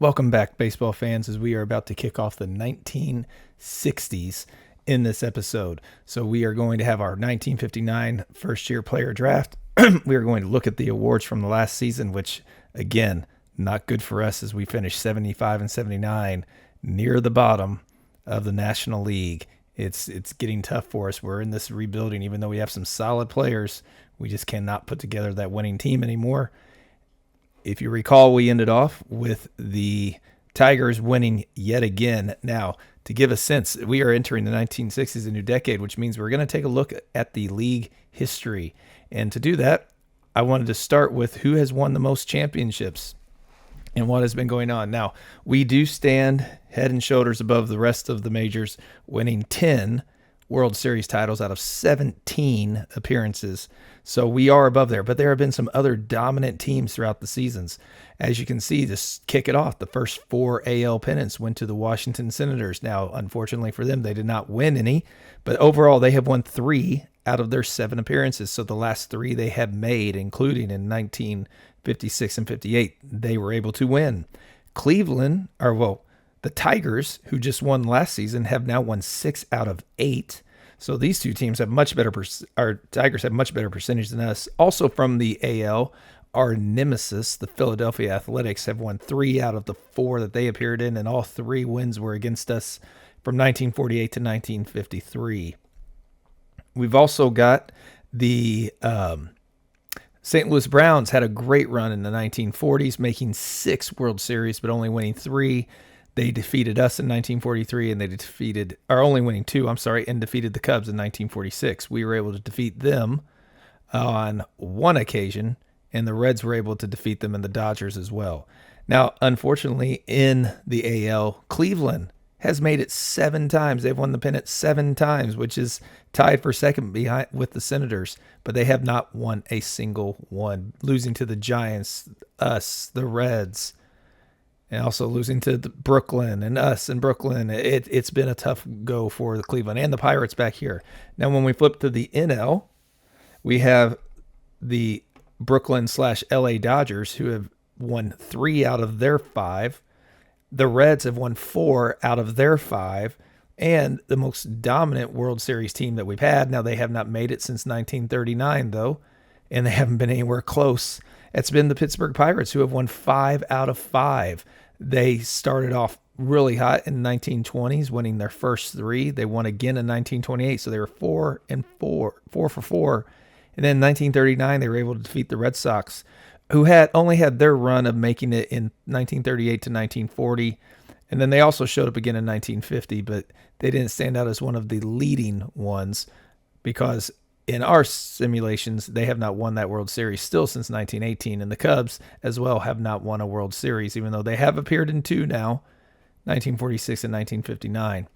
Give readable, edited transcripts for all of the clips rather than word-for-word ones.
Welcome back, baseball fans, as we are about to kick off the 1960s in this episode. So we are going to have our 1959 first-year player draft. We are going to look at the awards from the last season, which, again, not good for us as we finished 75 and 79 near the bottom of the National League. It's getting tough for us. We're in this rebuilding, even though we have some solid players. We just cannot put together that winning team anymore. If you recall, we ended off with the Tigers winning yet again. Now, to give a sense, we are entering the 1960s, a new decade, which means we're going to take a look at the league history. And to do that, I wanted to start with who has won the most championships and what has been going on. Now, we do stand head and shoulders above the rest of the majors, winning 10 World Series titles out of 17 appearances. So we are above there, but there have been some other dominant teams throughout the seasons. As you can see, to kick it off, the first 4 AL pennants went to the Washington Senators. Now, unfortunately for them, they did not win any, but overall they have won 3 out of their 7 appearances. So the last 3 they have made, including in 1956 and 58, they were able to win. The Tigers, who just won last season, have now won 6 out of 8. So these two teams have much better. Our Tigers have much better percentage than us. Also from the AL, our nemesis, the Philadelphia Athletics, have won 3 out of the 4 that they appeared in, and all 3 wins were against us from 1948 to 1953. We've also got the St. Louis Browns had a great run in the 1940s, making 6 World Series, but only winning 3. They defeated us in 1943, and only winning 2, and defeated the Cubs in 1946. We were able to defeat them on 1 occasion, and the Reds were able to defeat them and the Dodgers as well. Now, unfortunately, in the AL, Cleveland has made it 7 times. They've won the pennant 7 times, which is tied for second behind with the Senators, but they have not won a single one, losing to the Giants, us, the Reds, and also losing to Brooklyn and us in Brooklyn. It's been a tough go for the Cleveland and the Pirates back here. Now, when we flip to the NL, we have the Brooklyn/LA Dodgers, who have won 3 out of their 5. The Reds have won 4 out of their 5. And the most dominant World Series team that we've had. Now, they have not made it since 1939, though, and they haven't been anywhere close. It's been the Pittsburgh Pirates, who have won 5 out of 5. They started off really hot in the 1920s, winning their first 3. They won again in 1928, so they were 4 for 4. And then in 1939, they were able to defeat the Red Sox, who had only had their run of making it in 1938 to 1940. And then they also showed up again in 1950, but they didn't stand out as one of the leading ones because in our simulations, they have not won that World Series still since 1918, and the Cubs as well have not won a World Series, even though they have appeared in 2 now, 1946 and 1959.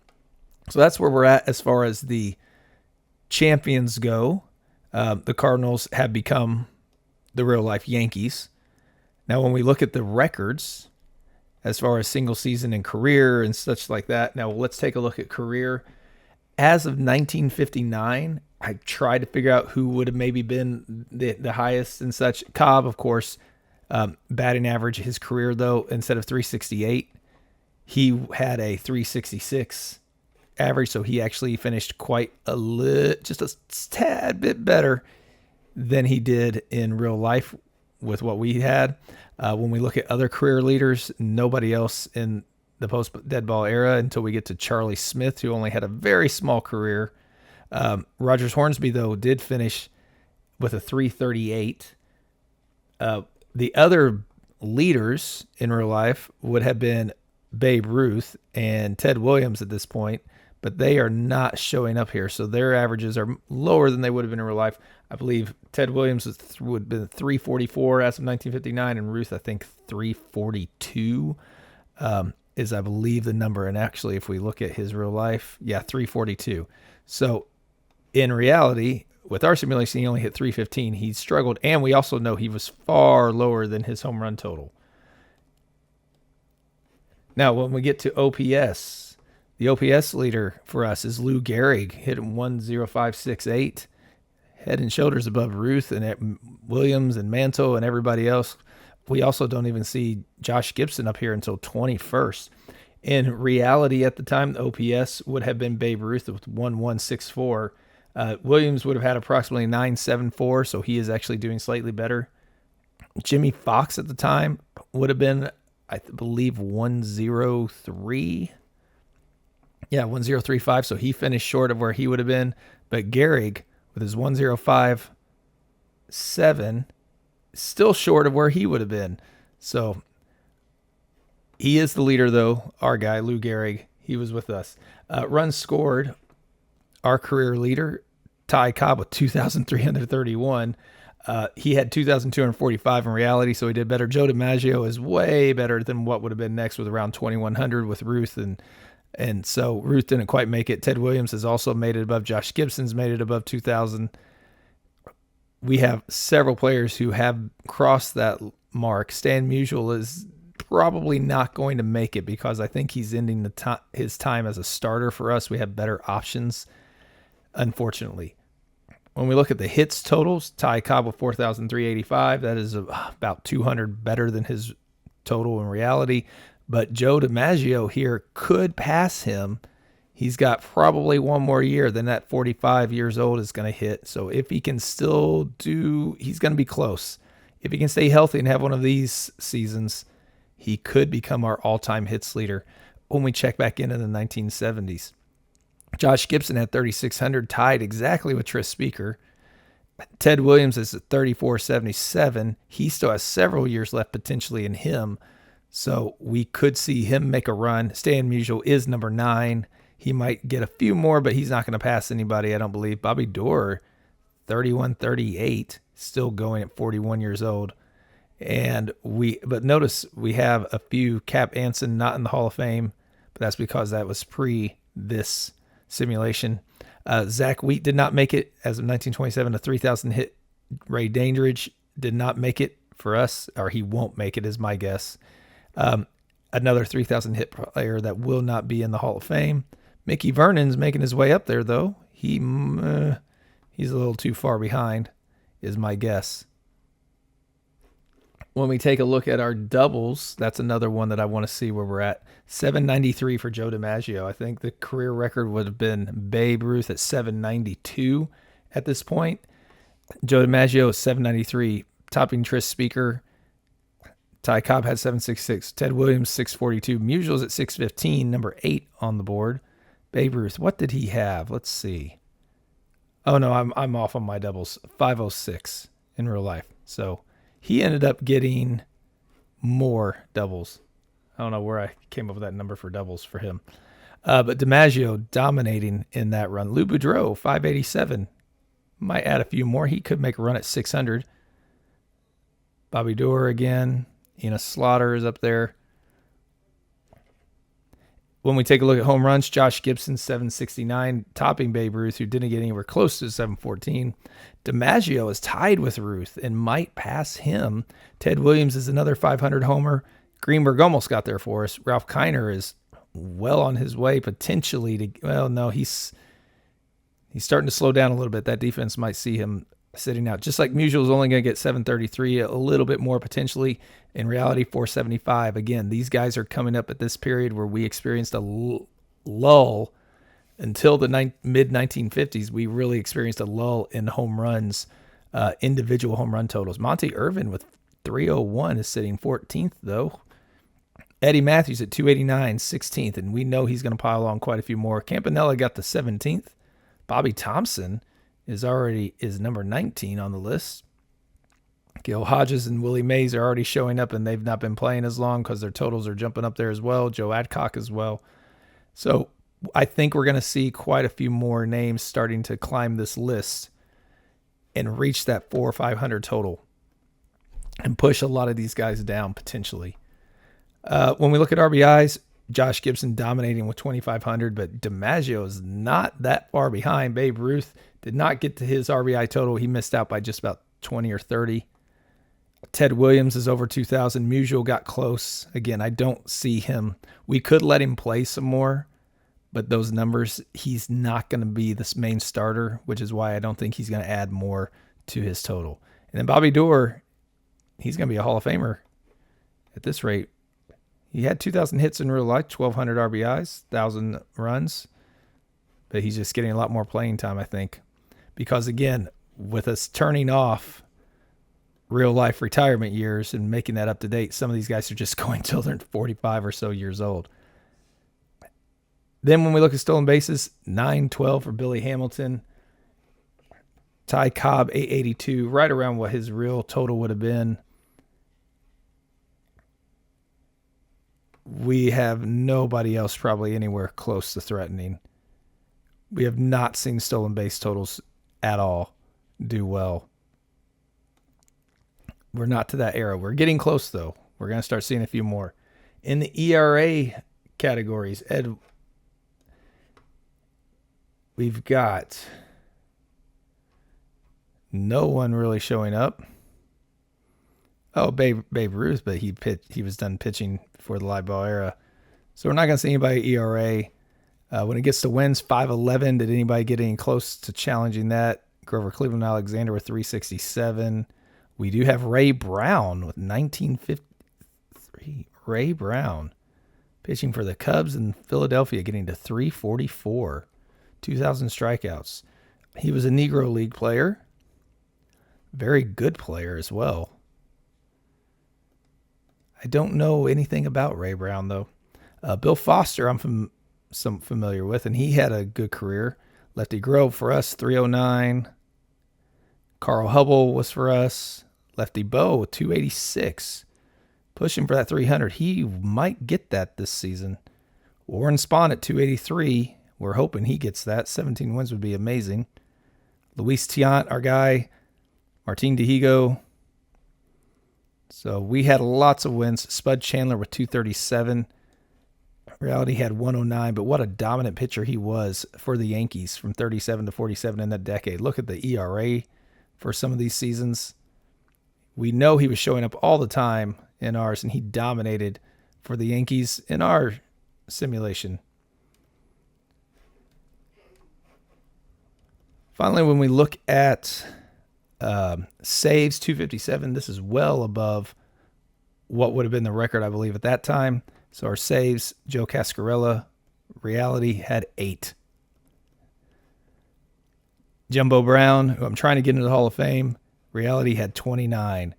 So that's where we're at as far as the champions go. The Cardinals have become the real-life Yankees. Now, when we look at the records, as far as single season and career and such like that, now let's take a look at career. As of 1959, I tried to figure out who would have maybe been the highest and such. Cobb, of course, batting average his career, though, instead of 368, he had a 366 average, so he actually finished just a tad bit better than he did in real life with what we had. When we look at other career leaders, nobody else in the post-dead ball era until we get to Charlie Smith, who only had a very small career. Rogers Hornsby, though, did finish with a 338. The other leaders in real life would have been Babe Ruth and Ted Williams at this point, but they are not showing up here. So their averages are lower than they would have been in real life. I believe Ted Williams would have been 344 as of 1959, and Ruth, I think, 342 is, I believe, the number. And actually, if we look at his real life, 342. So in reality, with our simulation, he only hit 315. He struggled, and we also know he was far lower than his home run total. Now, when we get to OPS, the OPS leader for us is Lou Gehrig, hitting 10568, head and shoulders above Ruth and Williams and Mantle and everybody else. we also don't even see Josh Gibson up here until 21st. In reality, at the time, the OPS would have been Babe Ruth with 1164. Williams would have had approximately 974, so he is actually doing slightly better. Jimmy Fox at the time would have been, I believe, 103. Yeah, 1035. So he finished short of where he would have been. But Gehrig, with his 1057, still short of where he would have been. So he is the leader, though. Our guy, Lou Gehrig, he was with us. Runs scored, our career leader, Ty Cobb, with 2,331. He had 2,245 in reality, so he did better. Joe DiMaggio is way better than what would have been next with around 2,100 with Ruth, and so Ruth didn't quite make it. Ted Williams has also made it above. Josh Gibson's made it above 2,000. We have several players who have crossed that mark. Stan Musial is probably not going to make it because I think he's ending his time as a starter for us. We have better options, unfortunately. When we look at the hits totals, Ty Cobb with 4,385. That is about 200 better than his total in reality. But Joe DiMaggio here could pass him. He's got probably one more year than that 45 years old is going to hit. So if he can still he's going to be close. If he can stay healthy and have one of these seasons, he could become our all-time hits leader when we check back into the 1970s. Josh Gibson had 3,600, tied exactly with Tris Speaker. Ted Williams is at 3,477. He still has several years left potentially in him, so we could see him make a run. Stan Musial is number 9. He might get a few more, but he's not going to pass anybody, I don't believe. Bobby Dorr, 3,138, still going at 41 years old. But notice we have a few. Cap Anson not in the Hall of Fame, but that's because that was pre this simulation. Zach Wheat did not make it as of 1927. A 3,000 hit. Ray Dandridge did not make it for us, or he won't make it is my guess. Another 3,000 hit player that will not be in the Hall of Fame. Mickey Vernon's making his way up there, though. He's a little too far behind is my guess. When we take a look at our doubles, that's another one that I want to see where we're at. 793 for Joe DiMaggio. I think the career record would have been Babe Ruth at 792 at this point. Joe DiMaggio is 793, topping Tris Speaker. Ty Cobb had 766. Ted Williams, 642. Musial's at 615, number 8 on the board. Babe Ruth, what did he have? Let's see. Oh, no, I'm off on my doubles. 506 in real life. So he ended up getting more doubles. I don't know where I came up with that number for doubles for him. But DiMaggio dominating in that run. Lou Boudreau, 587. Might add a few more. He could make a run at 600. Bobby Dorr again. Enos Slaughter is up there. When we take a look at home runs, Josh Gibson, 769, topping Babe Ruth, who didn't get anywhere close to 714. DiMaggio is tied with Ruth and might pass him. Ted Williams is another 500 homer. Greenberg almost got there for us. Ralph Kiner is well on his way potentially to, well, no, he's starting to slow down a little bit. That defense might see him sitting out. Just like Musial is only going to get 733, a little bit more potentially. In reality, 475. Again, these guys are coming up at this period where we experienced a lull until the mid-1950s. We really experienced a lull in home runs, individual home run totals. Monty Irvin with 301 is sitting 14th, though. Eddie Matthews at 289, 16th, and we know he's going to pile on quite a few more. Campanella got the 17th. Bobby Thompson is number 19 on the list. Gil Hodges and Willie Mays are already showing up, and they've not been playing as long because their totals are jumping up there as well. Joe Adcock as well. So I think we're going to see quite a few more names starting to climb this list and reach that 400 or 500 total and push a lot of these guys down potentially. When we look at RBIs, Josh Gibson dominating with 2,500, but DiMaggio is not that far behind. Babe Ruth did not get to his RBI total. He missed out by just about 20 or 30. Ted Williams is over 2,000. Musial got close. Again, I don't see him. We could let him play some more, but those numbers, he's not going to be this main starter, which is why I don't think he's going to add more to his total. And then Bobby Dorr, he's going to be a Hall of Famer At this rate, he had 2,000 hits in real life, 1,200 RBIs, 1,000 runs. But he's just getting a lot more playing time, I think. Because, again, with us turning off real life retirement years and making that up to date, some of these guys are just going till they're 45 or so years old. Then when we look at stolen bases, 912 for Billy Hamilton. Ty Cobb, 882, right around what his real total would have been. We have nobody else probably anywhere close to threatening. We have not seen stolen base totals at all do well. We're not to that era. We're getting close, though. We're going to start seeing a few more. In the ERA categories, Ed, we've got no one really showing up. Oh, Babe Ruth, but he was done pitching before the live ball era. So we're not going to see anybody ERA. When it gets to wins, 511. Did anybody get any close to challenging that? Grover Cleveland Alexander with 367. We do have Ray Brown with 1953. Ray Brown pitching for the Cubs in Philadelphia, getting to 344. 2,000 strikeouts. He was a Negro League player. Very good player as well. I don't know anything about Ray Brown, though. Bill Foster, I'm familiar with, and he had a good career. Lefty Grove for us, 309. Carl Hubble was for us. Lefty Bo, 286. Pushing for that 300. He might get that this season. Warren Spahn at 283. We're hoping he gets that. 17 wins would be amazing. Luis Tiant, our guy. Martin Dihigo. So we had lots of wins. Spud Chandler with 237. Reality had 109, but what a dominant pitcher he was for the Yankees from 37 to 47 in that decade. Look at the ERA for some of these seasons. We know he was showing up all the time in ours, and he dominated for the Yankees in our simulation. Finally, when we look at saves, 257, this is well above what would have been the record, I believe, at that time. So our saves, Joe Cascarella, Reality had 8. Jumbo Brown, who I'm trying to get into the Hall of Fame, Reality had 29.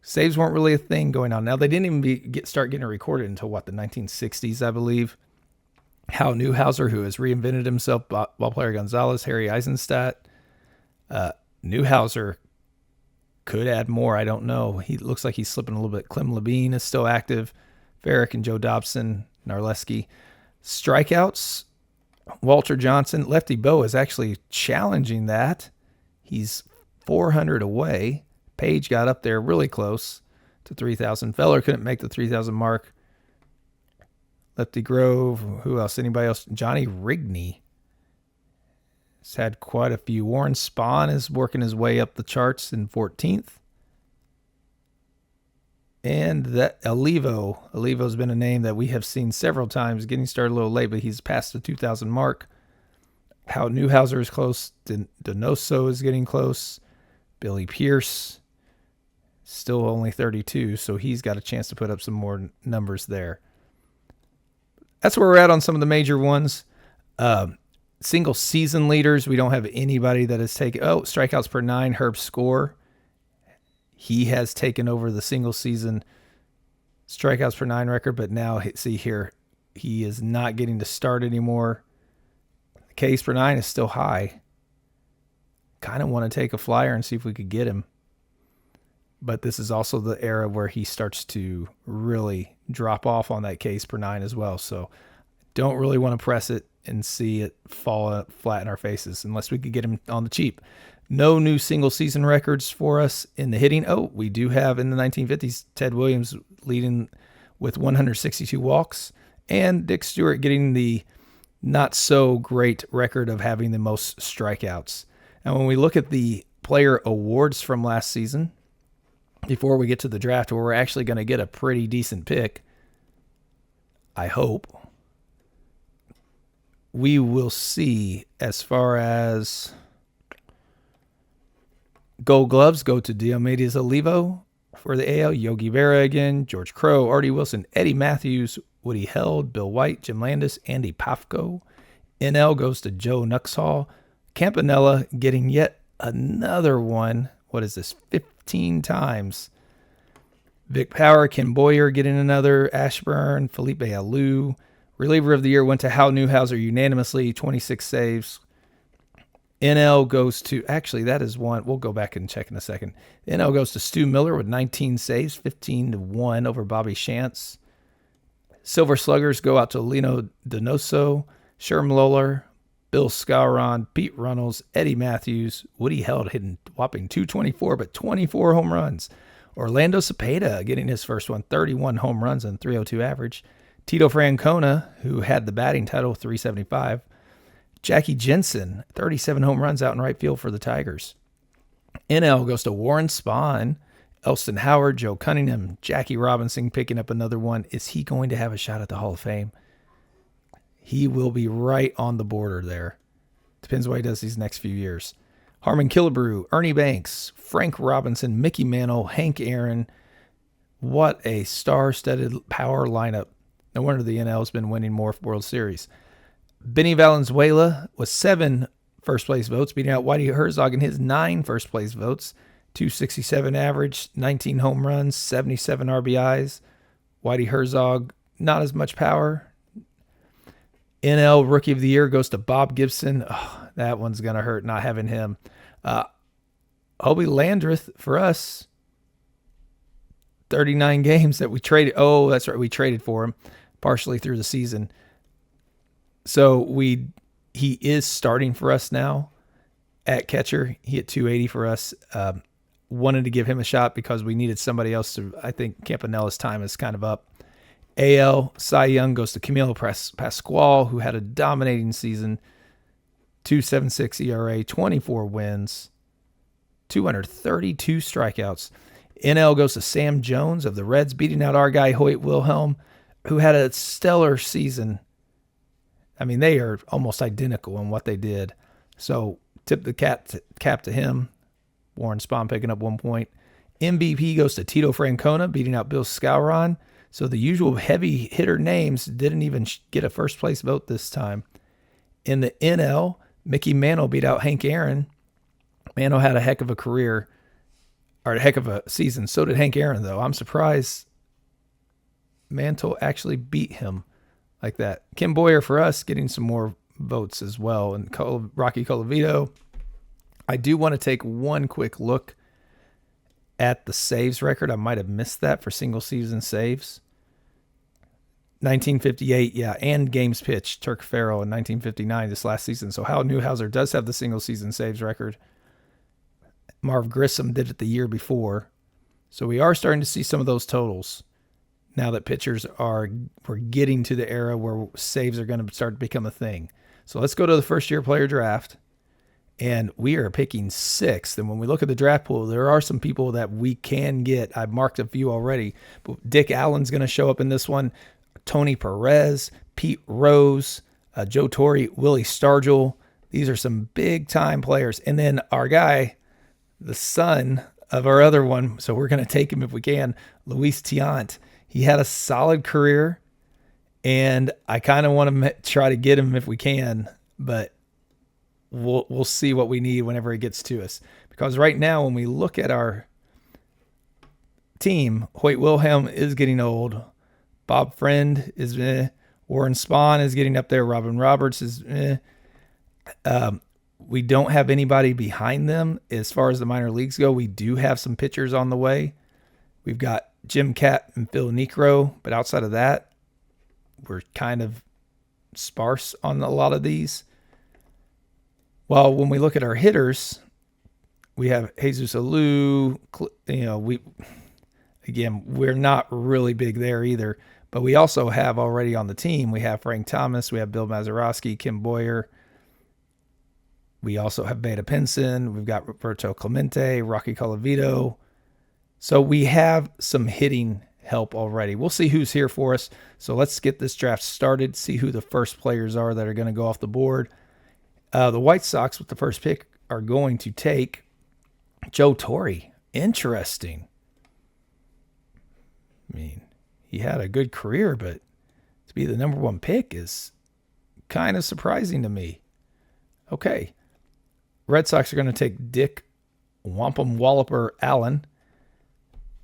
Saves weren't really a thing going on. Now, they didn't even start getting recorded until, the 1960s, I believe. Hal Newhouser, who has reinvented himself, Ballplayer Gonzalez, Harry Eisenstadt. Newhouser could add more. I don't know. He looks like he's slipping a little bit. Clem Levine is still active. Farrick and Joe Dobson, Narleski. Strikeouts, Walter Johnson. Lefty Bo is actually challenging that. He's 400 away. Page got up there really close to 3,000. Feller couldn't make the 3,000 mark. Lefty Grove. Who else? Anybody else? Johnny Rigney. He's had quite a few. Warren Spahn is working his way up the charts in 14th. And that Alivo's been a name that we have seen several times, getting started a little late, but he's past the 2,000 mark. Hal Newhouser is close. Donoso is getting close. Billy Pierce, still only 32, so he's got a chance to put up some more numbers there. That's where we're at on some of the major ones. Single season leaders, we don't have anybody that has taken... strikeouts per 9, Herb Score. He has taken over the single season strikeouts per 9 record, but now, see here, he is not getting to start anymore. The Ks per 9 is still high. Kind of want to take a flyer and see if we could get him. But this is also the era where he starts to really drop off on that Ks per 9 as well. So don't really want to press it and see it fall flat in our faces unless we could get him on the cheap. No new single season records for us in the hitting. We do have in the 1950s Ted Williams leading with 162 walks and Dick Stewart getting the not so great record of having the most strikeouts. Now, when we look at the player awards from last season, before we get to the draft where we're actually going to get a pretty decent pick, I hope, we will see as far as Gold Gloves go to Diomedes Olivo, For the AL, Yogi Berra again, George Crowe, Artie Wilson, Eddie Matthews, Woody Held, Bill White, Jim Landis, Andy Pafko. NL goes to Joe Nuxhall. Campanella getting yet another one. What is this? 15 times. Vic Power, Ken Boyer getting another. Ashburn, Felipe Alou. Reliever of the year went to Hal Newhouser unanimously, 26 saves. NL goes to, actually, that is one. We'll go back and check in a second. NL goes to Stu Miller with 19 saves, 15-1 over Bobby Shantz. Silver Sluggers go out to Lino Donoso, Sherm Lawler, Bill Skowron, Pete Runnels, Eddie Matthews, Woody Held hitting whopping 224, but 24 home runs. Orlando Cepeda getting his first one, 31 home runs and 302 average. Tito Francona, who had the batting title, 375. Jackie Jensen, 37 home runs out in right field for the Tigers. NL goes to Warren Spahn, Elston Howard, Joe Cunningham, Jackie Robinson picking up another one. Is he going to have a shot at the Hall of Fame? He will be right on the border there. Depends what he does these next few years. Harmon Killebrew, Ernie Banks, Frank Robinson, Mickey Mantle, Hank Aaron. What a star-studded power lineup. No wonder the NL has been winning more World Series. Benny Valenzuela with 7 first-place votes, beating out Whitey Herzog in his 9 first-place votes. 267 average, 19 home runs, 77 RBIs. Whitey Herzog, not as much power. NL Rookie of the Year goes to Bob Gibson. Oh, that one's going to hurt not having him. Hobie Landreth for us. 39 games that we traded. Oh, that's right. We traded for him partially through the season. So he is starting for us now at catcher. He hit 280 for us. Wanted to give him a shot because we needed somebody else to. I think Campanella's time is kind of up. AL Cy Young goes to Camilo Pascual, who had a dominating season. 2.76 ERA, 24 wins, 232 strikeouts. NL goes to Sam Jones of the Reds, beating out our guy Hoyt Wilhelm, who had a stellar season. I mean, they are almost identical in what they did. So tip the cap to him. Warren Spahn picking up 1 point. MVP goes to Tito Francona, beating out Bill Skowron. So the usual heavy hitter names didn't even get a first place vote this time. In the NL, Mickey Mantle beat out Hank Aaron. Mantle had a heck of a career, or a heck of a season. So did Hank Aaron, though. I'm surprised Mantle actually beat him like that. Kim Boyer for us getting some more votes as well. And Rocky Colavito. I do want to take one quick look at the saves record. I might have missed that for single season saves. 1958, yeah, and games pitched. Turk Farrell in 1959 this last season. So Hal Newhouser does have the single season saves record. Marv Grissom did it the year before. So we are starting to see some of those totals now that pitchers we're getting to the era where saves are going to start to become a thing. So let's go to the first year player draft. And we are picking 6th. And when we look at the draft pool, there are some people that we can get. I've marked a few already. But Dick Allen's going to show up in this one. Tony Perez, Pete Rose, Joe Torre, Willie Stargell. These are some big-time players. And then our guy, the son of our other one, so we're going to take him if we can, Luis Tiant. He had a solid career, and I kind of want to try to get him if we can, but we'll see what we need whenever it gets to us. Because right now, when we look at our team, Hoyt Wilhelm is getting old. Bob Friend is Warren Spahn is getting up there. Robin Roberts is we don't have anybody behind them as far as the minor leagues go. We do have some pitchers on the way. We've got Jim Cat and Phil Necro, but outside of that, we're kind of sparse on a lot of these. Well, when we look at our hitters, we have Jesus Alou. We're not really big there either. But we also have already on the team, we have Frank Thomas, we have Bill Mazeroski, Kim Boyer. We also have Beta Pinson. We've got Roberto Clemente, Rocky Colavito. So we have some hitting help already. We'll see who's here for us. So let's get this draft started, see who the first players are that are going to go off the board. The White Sox with the first pick are going to take Joe Torre. Interesting. I mean, he had a good career, but to be the number one pick is kind of surprising to me. Okay. Red Sox are going to take Dick Wampum Walloper Allen.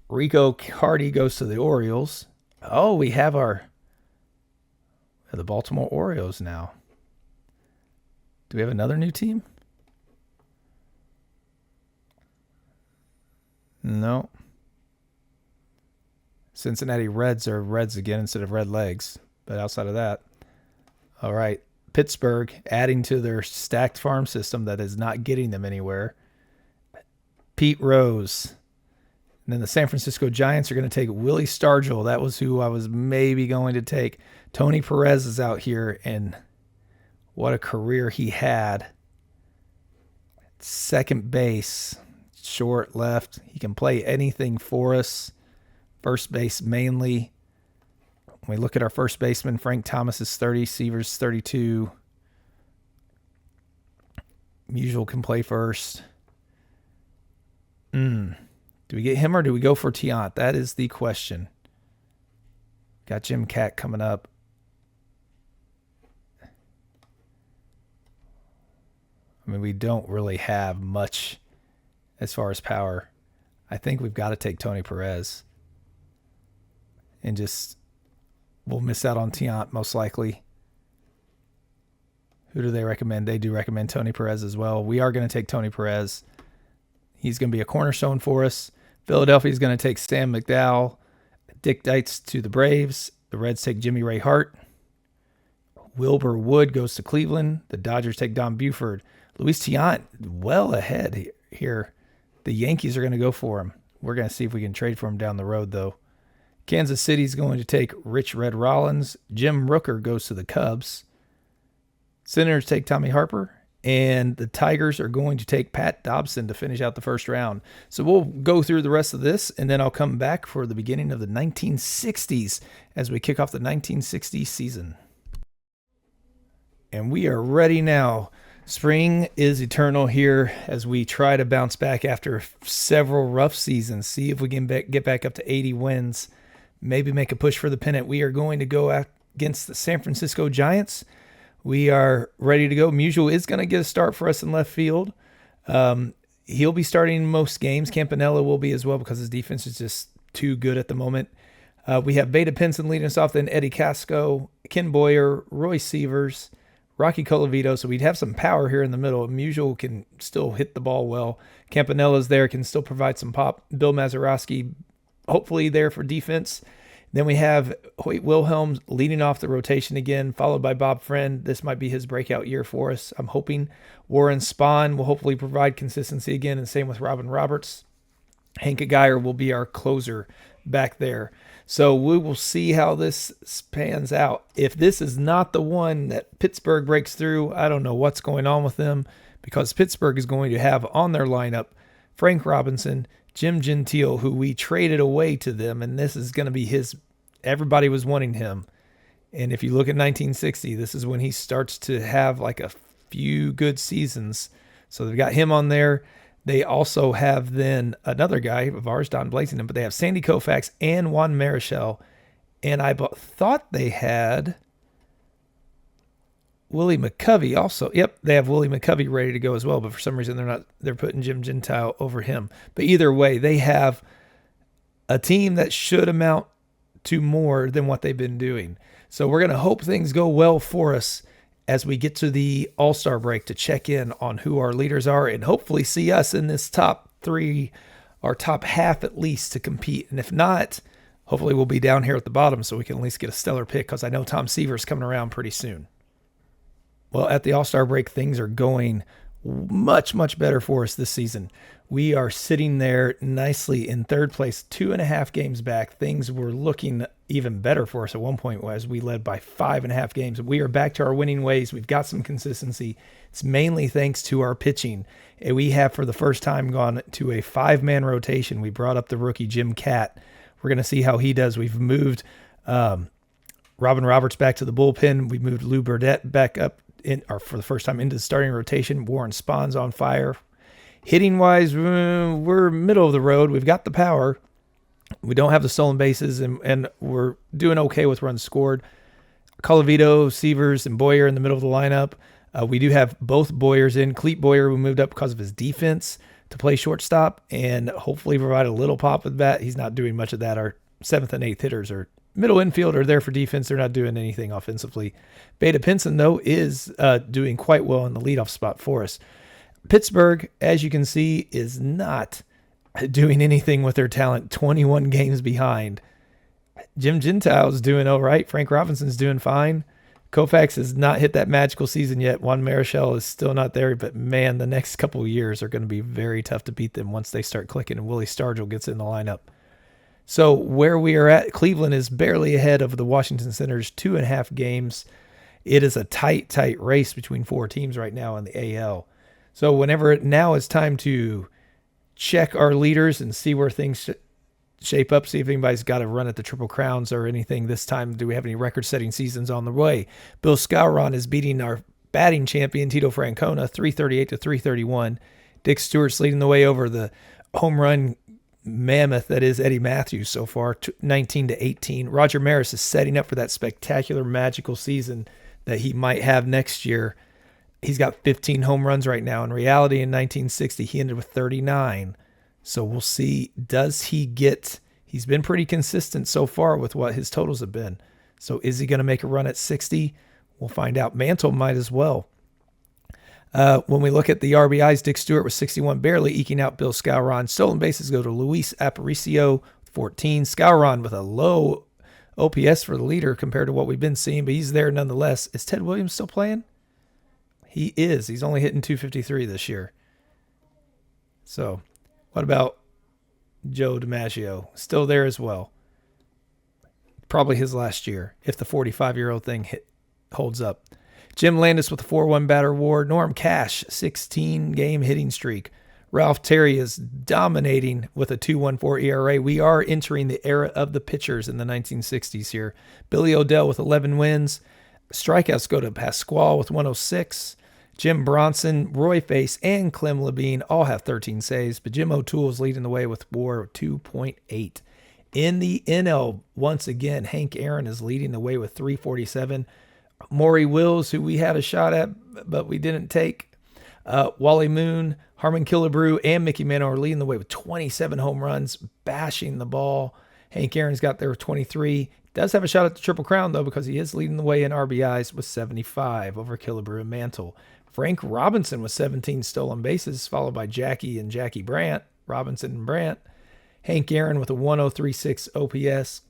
Rico Hardy goes to the Orioles. Oh, we have the Baltimore Orioles now. Do we have another new team? No. Cincinnati Reds are Reds again instead of Red Legs. But outside of that, all right. Pittsburgh adding to their stacked farm system that is not getting them anywhere. Pete Rose. And then the San Francisco Giants are going to take Willie Stargell. That was who I was maybe going to take. Tony Perez is out here, and what a career he had. Second base, short, left. He can play anything for us. First base mainly. When we look at our first baseman, Frank Thomas is 30, Seavers 32. Musial can play first. Do we get him or do we go for Tiant? That is the question. Got Jim Cat coming up. I mean, we don't really have much as far as power. I think we've got to take Tony Perez. And just, we'll miss out on Tiant most likely. Who do they recommend? They do recommend Tony Perez as well. We are going to take Tony Perez. He's going to be a cornerstone for us. Philadelphia is going to take Sam McDowell. Dick Deitz to the Braves. The Reds take Jimmy Ray Hart. Wilbur Wood goes to Cleveland. The Dodgers take Don Buford. Luis Tiant well ahead here. The Yankees are going to go for him. We're going to see if we can trade for him down the road, though. Kansas City's going to take Rich Red Rollins. Jim Rooker goes to the Cubs. Senators take Tommy Harper. And the Tigers are going to take Pat Dobson to finish out the first round. So we'll go through the rest of this, and then I'll come back for the beginning of the 1960s as we kick off the 1960 season. And we are ready now. Spring is eternal here as we try to bounce back after several rough seasons. See if we can get back up to 80 wins. Maybe make a push for the pennant. We are going to go against the San Francisco Giants. We are ready to go. Musial is going to get a start for us in left field. He'll be starting most games. Campanella will be as well because his defense is just too good at the moment. We have Beta Pinson leading us off, then Eddie Casco, Ken Boyer, Roy Sievers, Rocky Colavito. So we'd have some power here in the middle. Musial can still hit the ball well. Campanella's there, can still provide some pop. Bill Mazeroski, hopefully there for defense. Then we have Hoyt Wilhelm leading off the rotation again, followed by Bob Friend. This might be his breakout year for us, I'm hoping. Warren Spahn will hopefully provide consistency again, and same with Robin Roberts. Hank Geyer will be our closer back there. So we will see how this pans out. If this is not the one that Pittsburgh breaks through, I don't know what's going on with them, because Pittsburgh is going to have on their lineup Frank Robinson, Jim Gentile, who we traded away to them, and this is going to be his. Everybody was wanting him. And if you look at 1960, this is when he starts to have like a few good seasons. So they've got him on there. They also have then another guy of ours, Don Blazington, but they have Sandy Koufax and Juan Marichal. And I thought they had Willie McCovey also. Yep, they have Willie McCovey ready to go as well, but for some reason they're putting Jim Gentile over him. But either way, they have a team that should amount to more than what they've been doing. So we're going to hope things go well for us as we get to the All-Star break to check in on who our leaders are and hopefully see us in this top three, or top half at least, to compete. And if not, hopefully we'll be down here at the bottom so we can at least get a stellar pick, because I know Tom Seaver's coming around pretty soon. Well, at the All-Star break, things are going much, much better for us this season. We are sitting there nicely in third place, 2.5 games back. Things were looking even better for us at one point as we led by 5.5 games. We are back to our winning ways. We've got some consistency. It's mainly thanks to our pitching. And we have, for the first time, gone to a 5-man rotation. We brought up the rookie Jim Cat. We're going to see how he does. We've moved Robin Roberts back to the bullpen. We moved Lou Burdette back up for the first time into the starting rotation. Warren Spahn's on fire. Hitting wise, we're middle of the road. We've got the power. We don't have the stolen bases, and we're doing okay with runs scored. Colavito, Severs, and Boyer in the middle of the lineup. We do have both Boyers in. Cleet Boyer, who moved up because of his defense to play shortstop and hopefully provide a little pop with that. He's not doing much of that. Our 7th and 8th hitters are middle infield are there for defense. They're not doing anything offensively. Beta Pinson, though, is doing quite well in the leadoff spot for us. Pittsburgh, as you can see, is not doing anything with their talent. 21 games behind. Jim Gentile's doing all right. Frank Robinson's doing fine. Koufax has not hit that magical season yet. Juan Marichal is still not there, but man, the next couple of years are going to be very tough to beat them once they start clicking and Willie Stargell gets in the lineup. So where we are at, Cleveland is barely ahead of the Washington Senators, 2.5 games. It is a tight race between 4 teams right now in the AL. So whenever now is time to check our leaders and see where things shape up, see if anybody's got a run at the Triple Crowns or anything this time. Do we have any record-setting seasons on the way? Bill Skowron is beating our batting champion, Tito Francona, 338 to 331. Dick Stewart's leading the way over the home run mammoth that is Eddie Matthews so far, 19 to 18. Roger Maris is setting up for that spectacular, magical season that he might have next year. He's got 15 home runs right now. In reality, in 1960, he ended with 39. So we'll see, does he get, he's been pretty consistent so far with what his totals have been. So is he going to make a run at 60? We'll find out. Mantle might as well. When we look at the RBIs, Dick Stewart was 61, barely eking out Bill Skowron. Stolen bases go to Luis Aparicio, 14. Skowron with a low OPS for the leader compared to what we've been seeing, but he's there nonetheless. Is Ted Williams still playing? He is. He's only hitting 253 this year. So what about Joe DiMaggio? Still there as well. Probably his last year, if the 45-year-old thing holds up. Jim Landis with a 4-1 batter WAR. Norm Cash, 16-game hitting streak. Ralph Terry is dominating with a 2.14 ERA. We are entering the era of the pitchers in the 1960s here. Billy O'Dell with 11 wins. Strikeouts go to Pasquale with 106. Jim Bronson, Roy Face, and Clem Labine all have 13 saves, but Jim O'Toole is leading the way with WAR of 2.8. In the NL, once again, Hank Aaron is leading the way with 347. Maury Wills, who we had a shot at, but we didn't take. Wally Moon, Harmon Killebrew, and Mickey Mantle are leading the way with 27 home runs, bashing the ball. Hank Aaron's got there with 23. Does have a shot at the Triple Crown, though, because he is leading the way in RBIs with 75 over Killebrew and Mantle. Frank Robinson with 17 stolen bases, followed by Jackie and Jackie Brandt, Robinson and Brandt. Hank Aaron with a 1.036 OPS.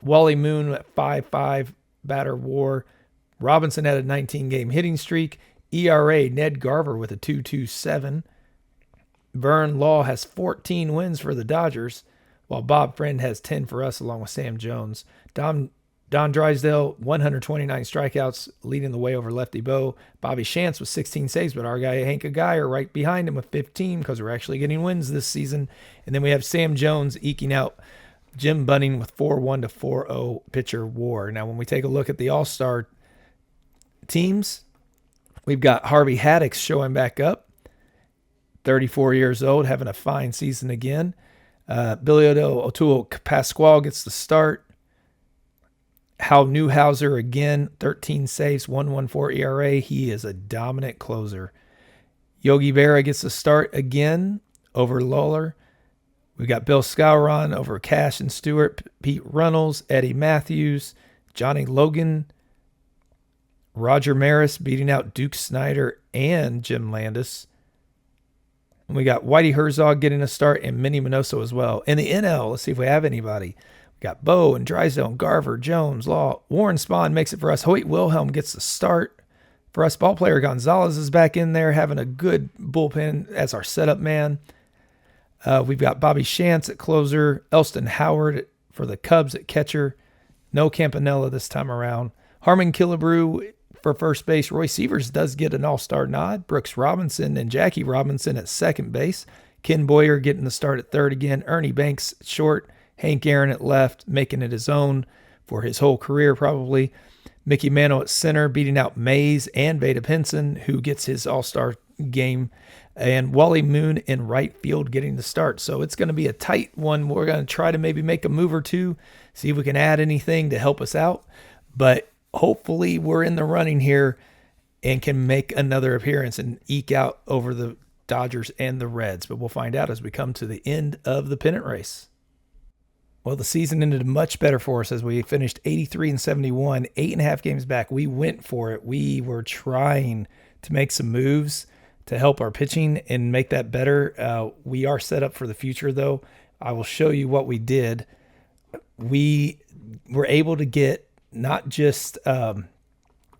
Wally Moon at 5.5 batter WAR. Robinson had a 19-game hitting streak. ERA, Ned Garver with a 2.27. Vern Law has 14 wins for the Dodgers, while Bob Friend has 10 for us, along with Sam Jones. Don Drysdale, 129 strikeouts, leading the way over Lefty Bo. Bobby Shantz with 16 saves, but our guy Hank Aguirre are right behind him with 15 because we're actually getting wins this season. And then we have Sam Jones eking out Jim Bunning with 4.1 to 4.0 pitcher WAR. Now, when we take a look at the All-Star teams, we've got Harvey Haddix showing back up, 34 years old, having a fine season again. Billy O'Toole Pasquale gets the start. Hal Newhouser again, 13 saves, 1.14 ERA. He is a dominant closer. Yogi Berra gets the start again over Lawler. We've got Bill Skowron over Cash and Stewart, Pete Runnels, Eddie Matthews, Johnny Logan, Roger Maris beating out Duke Snyder and Jim Landis. And we got Whitey Herzog getting a start and Minnie Minoso as well. In the NL, let's see if we have anybody. We got Bo and Drysdale and Garver, Jones, Law. Warren Spahn makes it for us. Hoyt Wilhelm gets the start. For us, ball player Gonzalez is back in there having a good bullpen as our setup man. We've got Bobby Shantz at closer. Elston Howard for the Cubs at catcher. No Campanella this time around. Harmon Killebrew for first base. Roy Severs does get an all-star nod. Brooks Robinson and Jackie Robinson at second base. Ken Boyer getting the start at third again. Ernie Banks at short. Hank Aaron at left, making it his own for his whole career probably. Mickey Mantle at center, beating out Mays and Beta Pinson, who gets his all-star game. and Wally Moon in right field getting the start. So it's going to be a tight one. We're going to try to maybe make a move or two, see if we can add anything to help us out. But hopefully we're in the running here and can make another appearance and eke out over the Dodgers and the Reds. But we'll find out as we come to the end of the pennant race. Well, the season ended much better for us as we finished 83-71, 8.5 games back. We went for it. We were trying to make some moves to help our pitching and make that better. We are set up for the future, though. I will show you what we did. We were able to get not just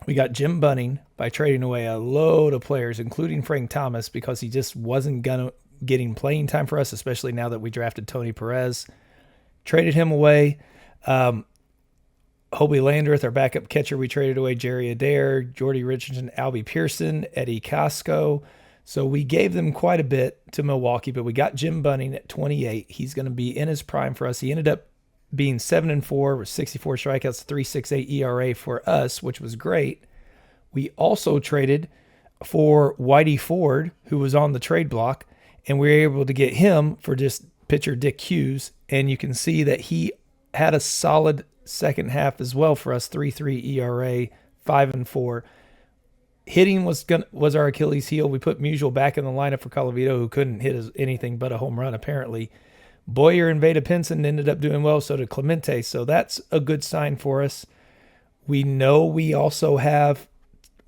we got Jim Bunning by trading away a load of players, including Frank Thomas, because he just wasn't getting playing time for us, especially now that we drafted Tony Perez. Traded him away. Hobie Landreth, our backup catcher, we traded away Jerry Adair, Jordy Richardson, Albie Pearson, Eddie Casco. So we gave them quite a bit to Milwaukee, but we got Jim Bunning at 28. He's going to be in his prime for us. He ended up being 7-4 with 64 strikeouts, 3.68 ERA for us, which was great. We also traded for Whitey Ford, who was on the trade block, and we were able to get him for just pitcher Dick Hughes, and you can see that he had a solid second half as well for us, 3.3 ERA, 5-4. Hitting was our Achilles heel. We put Musial back in the lineup for Colavito, who couldn't hit anything but a home run apparently. Boyer and Veda Pinson ended up doing well, so did Clemente, so that's a good sign for us. We know we also have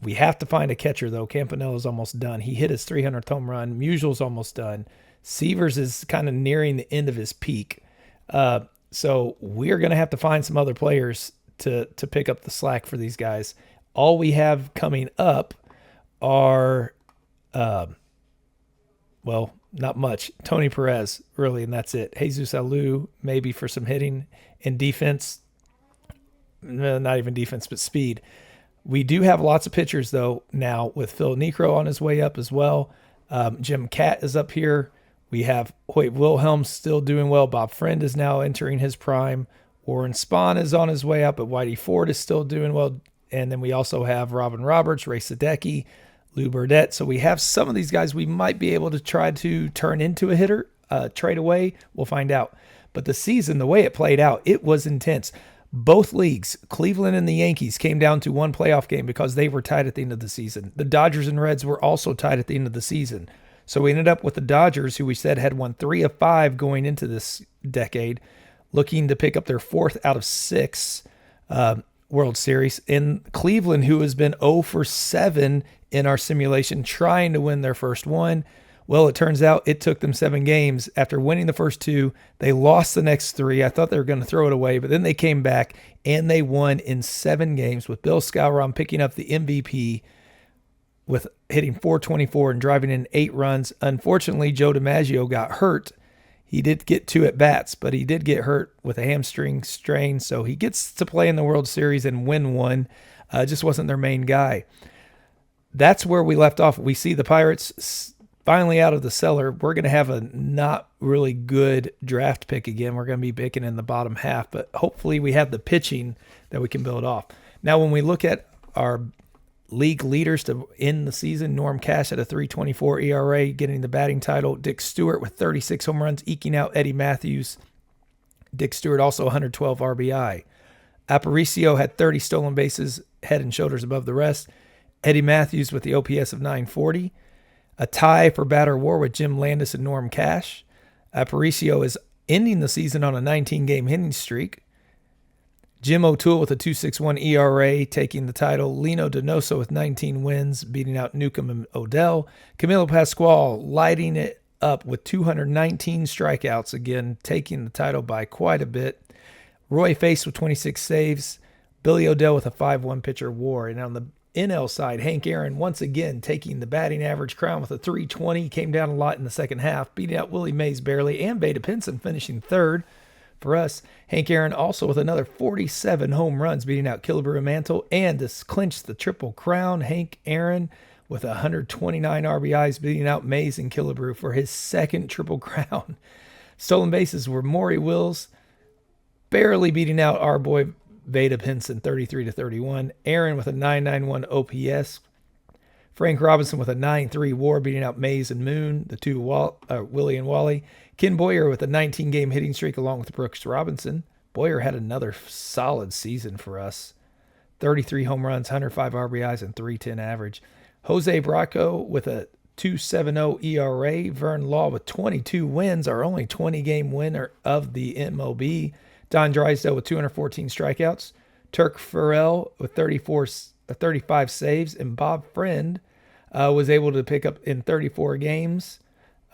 to find a catcher, though. Campanella's almost done. He hit his 300th home run. Musial's almost done. Severs is kind of nearing the end of his peak. So we're going to have to find some other players to pick up the slack for these guys. All we have coming up are, not much. Tony Perez, really, and that's it. Jesus Alou, maybe for some hitting and defense. Not even defense, but speed. We do have lots of pitchers, though, now with Phil Necro on his way up as well. Jim Catt is up here. We have Hoyt Wilhelm still doing well. Bob Friend is now entering his prime. Warren Spahn is on his way up, but Whitey Ford is still doing well. And then we also have Robin Roberts, Ray Sadecki, Lou Burdett. So we have some of these guys we might be able to try to turn into a hitter, trade away. We'll find out. But the season, the way it played out, it was intense. Both leagues, Cleveland and the Yankees, came down to one playoff game because they were tied at the end of the season. The Dodgers and Reds were also tied at the end of the season. So we ended up with the Dodgers, who we said had won 3 of 5 going into this decade, looking to pick up their 4th out of 6 World Series. And Cleveland, who has been 0 for 7 in our simulation, trying to win their first one. Well, it turns out it took them 7 games. After winning the first 2, they lost the next 3. I thought they were going to throw it away, but then they came back and they won in 7 games with Bill Skowron picking up the MVP with hitting .424 and driving in 8 runs. Unfortunately, Joe DiMaggio got hurt. He did get 2 at-bats, but he did get hurt with a hamstring strain, so he gets to play in the World Series and win one. Just wasn't their main guy. That's where we left off. We see the Pirates finally out of the cellar. We're going to have a not really good draft pick again. We're going to be picking in the bottom half, but hopefully we have the pitching that we can build off. Now, when we look at our league leaders to end the season, Norm Cash at a 3.24 ERA, getting the batting title. Dick Stewart with 36 home runs, eking out Eddie Matthews. Dick Stewart also 112 RBI. Aparicio had 30 stolen bases, head and shoulders above the rest. Eddie Matthews with the OPS of 940. A tie for batter war with Jim Landis and Norm Cash. Aparicio is ending the season on a 19-game hitting streak. Jim O'Toole with a 2.61 ERA, taking the title. Lino Donoso with 19 wins, beating out Newcomb and Odell. Camilo Pascual lighting it up with 219 strikeouts, again, taking the title by quite a bit. Roy Face with 26 saves. Billy Odell with a 5-1 pitcher WAR. And on the NL side, Hank Aaron once again taking the batting average crown with a 320. Came down a lot in the second half, beating out Willie Mays barely, and Veda Pinson finishing third. For us, Hank Aaron also with another 47 home runs, beating out Killebrew and Mantle, and to clinch the triple crown, Hank Aaron with 129 RBIs, beating out Mays and Killebrew for his second triple crown. Stolen bases were Maury Wills, barely beating out our boy Veda Pinson, 33-31. Aaron with a 991 OPS. Frank Robinson with a 9.3 WAR, beating out Mays and Moon, the two Willie and Wally. Ken Boyer with a 19-game hitting streak along with Brooks Robinson. Boyer had another solid season for us. 33 home runs, 105 RBIs, and 310 average. Jose Bracco with a 2.70 ERA. Vern Law with 22 wins, our only 20-game winner of the MLB. Don Drysdale with 214 strikeouts. Turk Farrell with 35 saves. And Bob Friend was able to pick up in 34 games,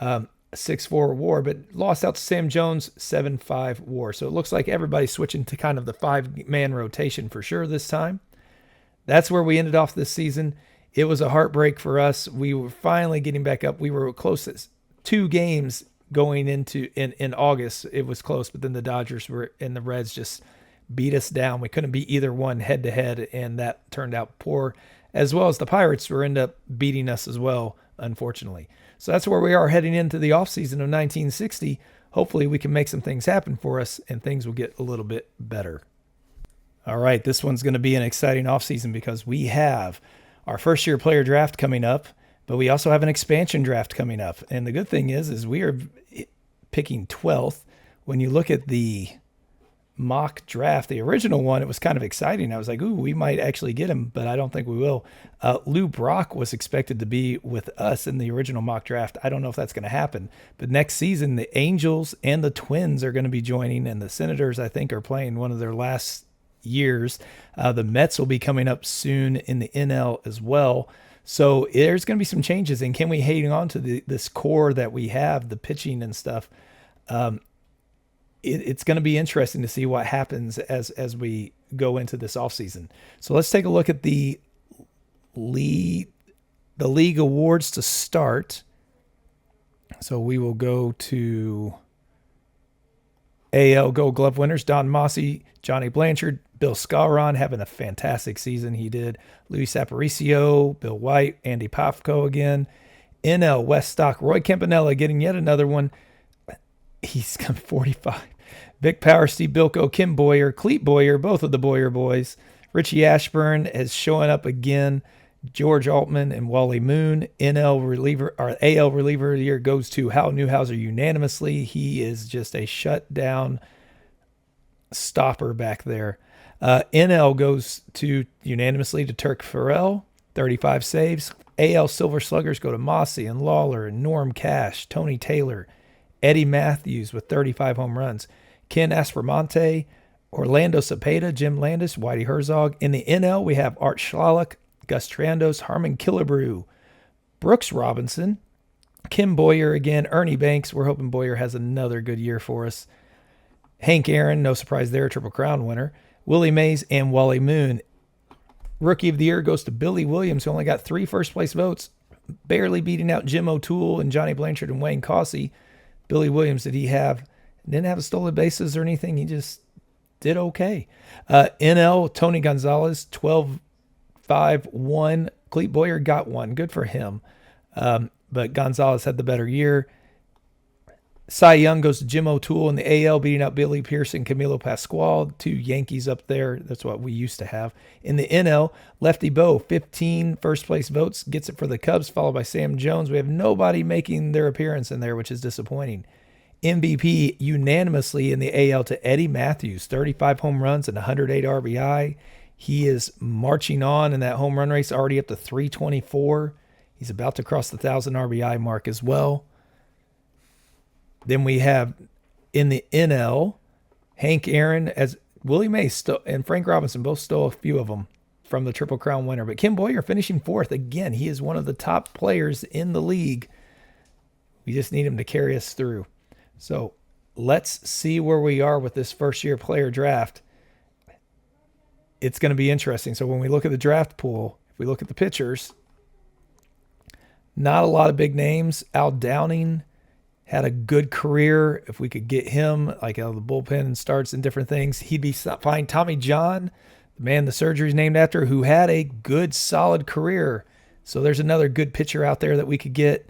6.4 WAR, but lost out to Sam Jones, 7.5 WAR. So it looks like everybody's switching to kind of the 5-man rotation for sure this time. That's where we ended off this season. It was a heartbreak for us. We were finally getting back up. We were close to 2 games going into in August. It was close, but then the Dodgers were and the Reds just beat us down. We couldn't beat either one head to head, and that turned out poor, as well as the Pirates were end up beating us as well, unfortunately. So that's where we are heading into the offseason of 1960. Hopefully we can make some things happen for us and things will get a little bit better. All right, this one's going to be an exciting offseason because we have our first-year player draft coming up, but we also have an expansion draft coming up. And the good thing is we are picking 12th. When you look at the mock draft, the original one, it was kind of exciting. I was like, ooh, we might actually get him, but I don't think we will. Lou Brock was expected to be with us in the original mock draft. I don't know if that's going to happen, but next season, the Angels and the Twins are going to be joining, and the Senators, I think, are playing one of their last years. The Mets will be coming up soon in the NL as well. So there's going to be some changes, and can we hang on to this core that we have, the pitching and stuff? It's going to be interesting to see what happens as we go into this offseason. So let's take a look at the league awards to start. So we will go to AL Gold Glove winners: Don Mossy, Johnny Blanchard, Bill Scauron having a fantastic season. He did. Luis Aparicio, Bill White, Andy Pafko again. NL West Stock, Roy Campanella getting yet another one. He's got 45. Vic Power, Steve Bilko, Kim Boyer, Cleet Boyer, both of the Boyer boys. Richie Ashburn is showing up again. George Altman and Wally Moon. AL reliever of the year goes to Hal Newhouser unanimously. He is just a shutdown stopper back there. NL goes to unanimously to Turk Farrell, 35 saves. AL Silver Sluggers go to Mossy and Lawler and Norm Cash, Tony Taylor, Eddie Matthews with 35 home runs. Ken Aspermonte, Orlando Cepeda, Jim Landis, Whitey Herzog. In the NL, we have Art Schlalock, Gus Trandos, Harmon Killebrew, Brooks Robinson, Kim Boyer again, Ernie Banks. We're hoping Boyer has another good year for us. Hank Aaron, no surprise there, Triple Crown winner. Willie Mays and Wally Moon. Rookie of the year goes to Billy Williams, who only got 3 first-place votes, barely beating out Jim O'Toole and Johnny Blanchard and Wayne Cossey. Billy Williams, didn't have a stolen bases or anything. He just did okay. NL, Tony Gonzalez, 12-5-1. Cleet Boyer got one. Good for him. But Gonzalez had the better year. Cy Young goes to Jim O'Toole in the AL, beating out Billy Pearson, Camilo Pascual, 2 Yankees up there. That's what we used to have. In the NL, Lefty Bo, 15 first-place votes, gets it for the Cubs, followed by Sam Jones. We have nobody making their appearance in there, which is disappointing. MVP unanimously in the AL to Eddie Matthews, 35 home runs and 108 RBI. He is marching on in that home run race, already up to 324. He's about to cross the 1,000 RBI mark as well. Then we have in the NL, Hank Aaron, as Willie Mays and Frank Robinson both stole a few of them from the Triple Crown winner. But Kim Boyer finishing 4th. Again, he is one of the top players in the league. We just need him to carry us through. So let's see where we are with this first-year player draft. It's going to be interesting. So when we look at the draft pool, if we look at the pitchers, not a lot of big names. Al Downing had a good career. If we could get him like out of the bullpen and starts and different things, he'd be fine. Tommy John, the man the surgery's named after, who had a good, solid career. So there's another good pitcher out there that we could get.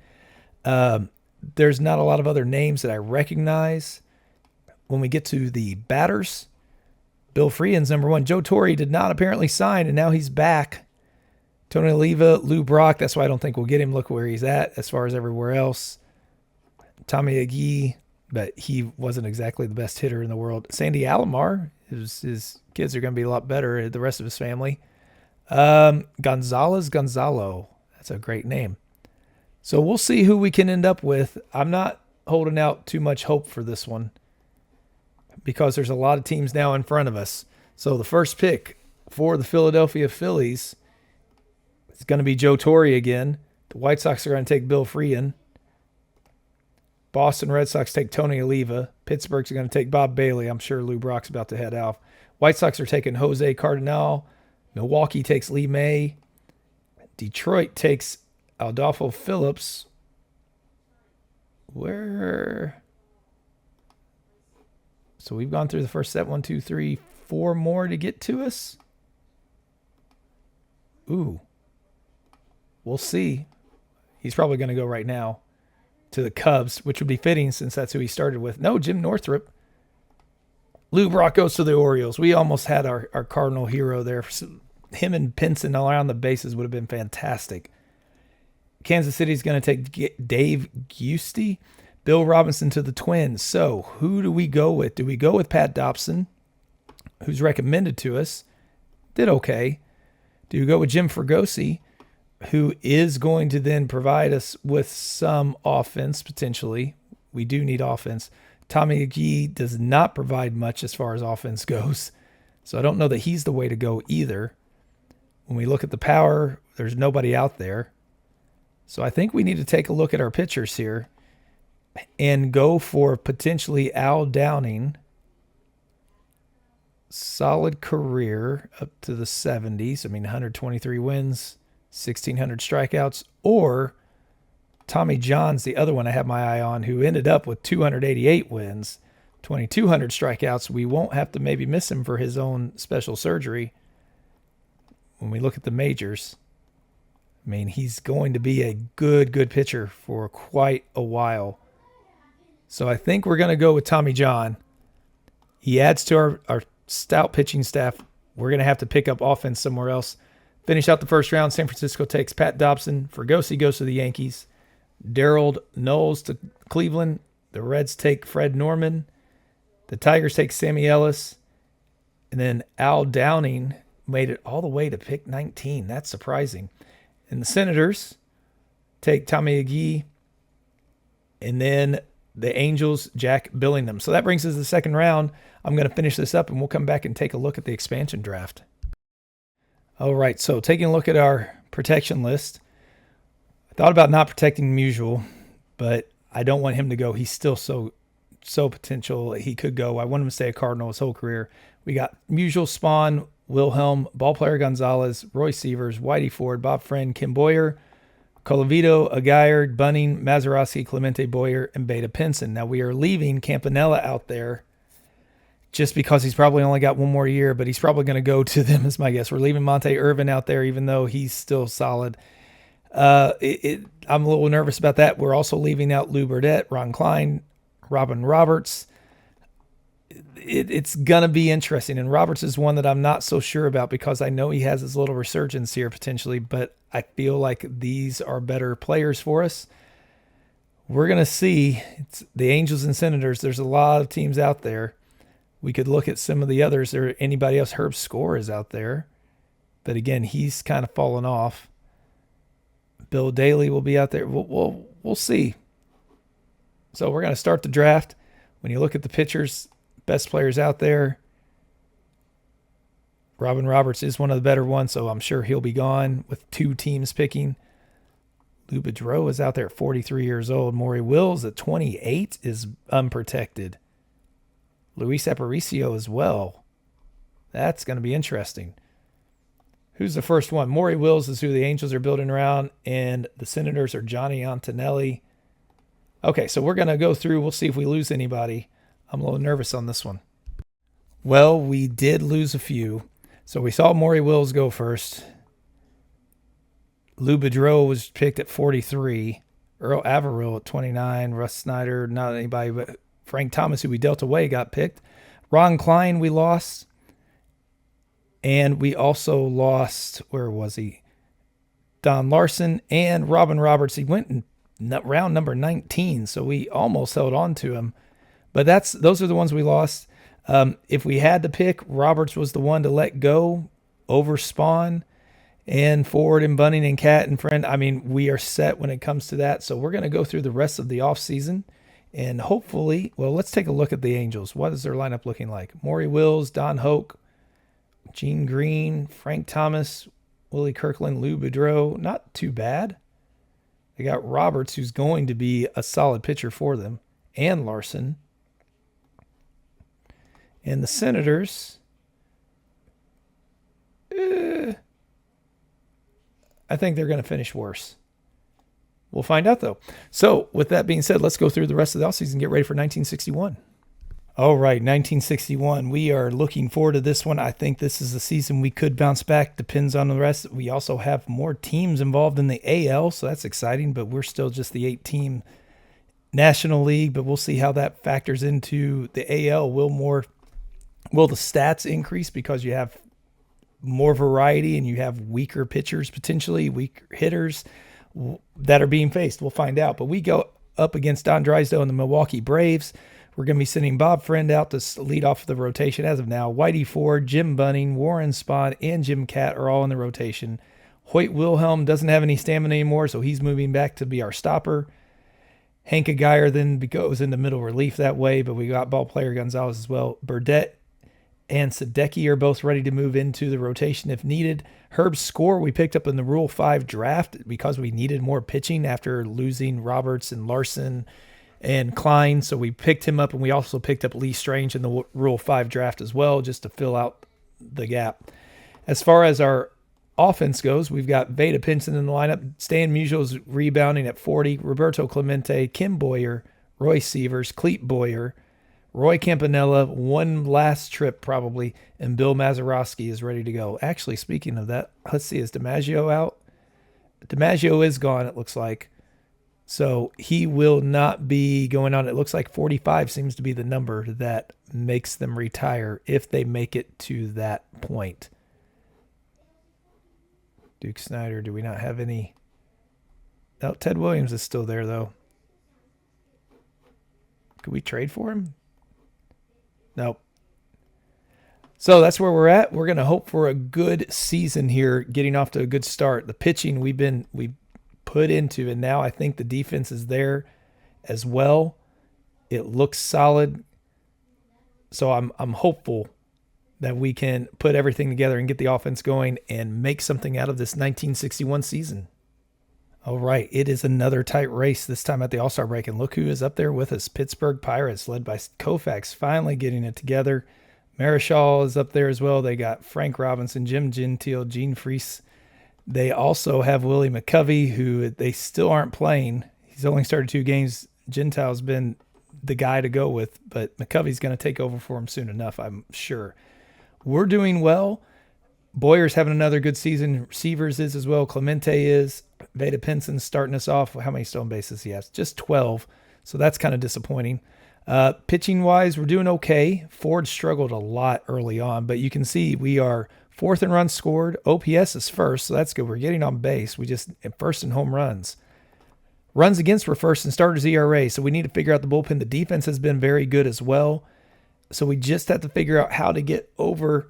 There's not a lot of other names that I recognize. When we get to the batters, Bill Freehan's number 1. Joe Torre did not apparently sign, and now he's back. Tony Oliva, Lou Brock. That's why I don't think we'll get him. Look where he's at as far as everywhere else. Tommy Agee, but he wasn't exactly the best hitter in the world. Sandy Alomar, his kids are going to be a lot better. The rest of his family. Gonzalo. That's a great name. So we'll see who we can end up with. I'm not holding out too much hope for this one because there's a lot of teams now in front of us. So the first pick for the Philadelphia Phillies is going to be Joe Torre again. The White Sox are going to take Bill Freehan. Boston Red Sox take Tony Oliva. Pittsburgh's going to take Bob Bailey. I'm sure Lou Brock's about to head off. White Sox are taking Jose Cardinal. Milwaukee takes Lee May. Detroit takes Adolfo Phillips. So we've gone through the first set. 1, 2, 3, 4 more to get to us. Ooh. We'll see. He's probably going to go right now to the Cubs, which would be fitting since that's who he started with. No, Jim Northrup. Lou Brock goes to the Orioles. We almost had our Cardinal hero there. Him and Pinson around the bases would have been fantastic. Kansas City's going to take Dave Giusti. Bill Robinson to the Twins. So who do we go with? Do we go with Pat Dobson, who's recommended to us? Did okay. Do we go with Jim Fregosi, who is going to then provide us with some offense, potentially? We do need offense. Tommy Agee does not provide much as far as offense goes. So I don't know that he's the way to go either. When we look at the power, there's nobody out there. So I think we need to take a look at our pitchers here and go for potentially Al Downing. Solid career up to the 70s. 123 wins, 1,600 strikeouts. Or Tommy John's the other one I have my eye on, who ended up with 288 wins, 2,200 strikeouts. We won't have to maybe miss him for his own special surgery when we look at the majors. He's going to be a good pitcher for quite a while. So I think we're going to go with Tommy John. He adds to our stout pitching staff. We're going to have to pick up offense somewhere else. Finish out the first round. San Francisco takes Pat Dobson. Fregosi goes to the Yankees. Darrell Knowles to Cleveland. The Reds take Fred Norman. The Tigers take Sammy Ellis. And then Al Downing made it all the way to pick 19. That's surprising. And the Senators take Tommy Agee. And then the Angels, Jack Billingham. So that brings us to the second round. I'm going to finish this up, and we'll come back and take a look at the expansion draft. All right, so taking a look at our protection list. I thought about not protecting Musial, but I don't want him to go. He's still so potential. He could go. I want him to stay a Cardinal his whole career. We got Musial, Spawn, Wilhelm, ballplayer Gonzalez, Roy Sievers, Whitey Ford, Bob Friend, Kim Boyer, Colavito, Aguirre, Bunning, Mazeroski, Clemente Boyer, and Beta Pinson. Now we are leaving Campanella out there just because he's probably only got one more year, but he's probably going to go to them as my guess. We're leaving Monte Irvin out there, even though he's still solid. I'm a little nervous about that. We're also leaving out Lou Burdett, Ron Klein, Robin Roberts. It's going to be interesting. And Roberts is one that I'm not so sure about because I know he has his little resurgence here potentially, but I feel like these are better players for us. We're going to see. It's the Angels and Senators. There's a lot of teams out there. We could look at some of the others. Or anybody else. Herb Score is out there. But again, he's kind of fallen off. Bill Daly will be out there. We'll see. So we're going to start the draft. When you look at the pitchers, best players out there, Robin Roberts is one of the better ones, so I'm sure he'll be gone with two teams picking. Lou Boudreau is out there at 43 years old. Maury Wills at 28 is unprotected. Luis Aparicio as well. That's going to be interesting. Who's the first one? Maury Wills is who the Angels are building around, and the Senators are Johnny Antonelli. Okay, so we're going to go through. We'll see if we lose anybody. I'm a little nervous on this one. Well, we did lose a few. So we saw Maury Wills go first. Lou Boudreau was picked at 43. Earl Averill at 29. Russ Snyder, not anybody, but Frank Thomas, who we dealt away, got picked. Ron Klein, we lost. And we also lost, where was he? Don Larson, and Robin Roberts. He went in round number 19, so we almost held on to him. But those are the ones we lost. If we had to pick, Roberts was the one to let go over Spawn and Ford and Bunning and Cat and Friend. I mean, we are set when it comes to that. So we're going to go through the rest of the offseason. And hopefully, well, let's take a look at the Angels. What is their lineup looking like? Maury Wills, Don Hoke, Gene Green, Frank Thomas, Willie Kirkland, Lou Boudreau. Not too bad. They got Roberts, who's going to be a solid pitcher for them, and Larson. And the Senators, I think they're going to finish worse. We'll find out, though. So, with that being said, let's go through the rest of the offseason and get ready for 1961. All right, 1961. We are looking forward to this one. I think this is the season we could bounce back. Depends on the rest. We also have more teams involved in the AL, so that's exciting, but we're still just the 8-team National League, but we'll see how that factors into the AL. Will the stats increase because you have more variety and you have weaker pitchers, potentially weaker hitters that are being faced? We'll find out. But we go up against Don Drysdale and the Milwaukee Braves. We're going to be sending Bob Friend out to lead off the rotation as of now. Whitey Ford, Jim Bunning, Warren Spahn, and Jim Catt are all in the rotation. Hoyt Wilhelm doesn't have any stamina anymore, so he's moving back to be our stopper. Hank Geyer then goes into middle relief that way, but we got ball player Gonzalez as well. Burdette and Sadecki are both ready to move into the rotation if needed. Herb Score we picked up in the Rule 5 draft because we needed more pitching after losing Roberts and Larson and Klein. So we picked him up, and we also picked up Lee Strange in the Rule 5 draft as well, just to fill out the gap. As far as our offense goes, we've got Veda Pinson in the lineup. Stan Musial's rebounding at 40. Roberto Clemente, Kim Boyer, Roy Sievers, Cleet Boyer, Roy Campanella, one last trip probably, and Bill Mazeroski is ready to go. Actually, speaking of that, let's see, is DiMaggio out? DiMaggio is gone, it looks like. So he will not be going on. It looks like 45 seems to be the number that makes them retire if they make it to that point. Duke Snyder, do we not have any? No, Ted Williams is still there, though. Could we trade for him? Nope. So that's where we're at. We're going to hope for a good season here, getting off to a good start. The pitching we put into, and now I think the defense is there as well. It looks solid. So I'm hopeful that we can put everything together and get the offense going and make something out of this 1961 season. All right, it is another tight race this time at the All-Star break, and look who is up there with us. Pittsburgh Pirates, led by Koufax, finally getting it together. Marischal is up there as well. They got Frank Robinson, Jim Gentile, Gene Freese. They also have Willie McCovey, who they still aren't playing. He's only started 2 games. Gentile's been the guy to go with, but McCovey's going to take over for him soon enough, I'm sure. We're doing well. Boyer's having another good season. Receivers is as well. Clemente is. Veda Pinson's starting us off. How many stolen bases he has? Just 12. So that's kind of disappointing. Pitching-wise, we're doing okay. Ford struggled a lot early on, but you can see we are 4th in runs scored. OPS is first, so that's good. We're getting on base. We just first in home runs. Runs against we're first in starters ERA, so we need to figure out the bullpen. The defense has been very good as well. So we just have to figure out how to get over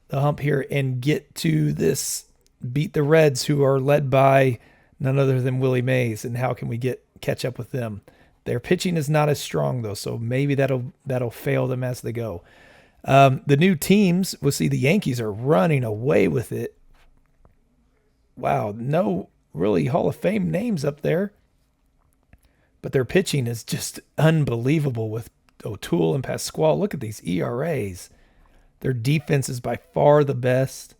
the hump here and get to this, beat the Reds, who are led by none other than Willie Mays, and how can we catch up with them? Their pitching is not as strong, though, so maybe that'll fail them as they go. The new teams, we'll see the Yankees are running away with it. Wow, no really Hall of Fame names up there, but their pitching is just unbelievable with O'Toole and Pasquale. Look at these ERAs. Their defense is by far the best.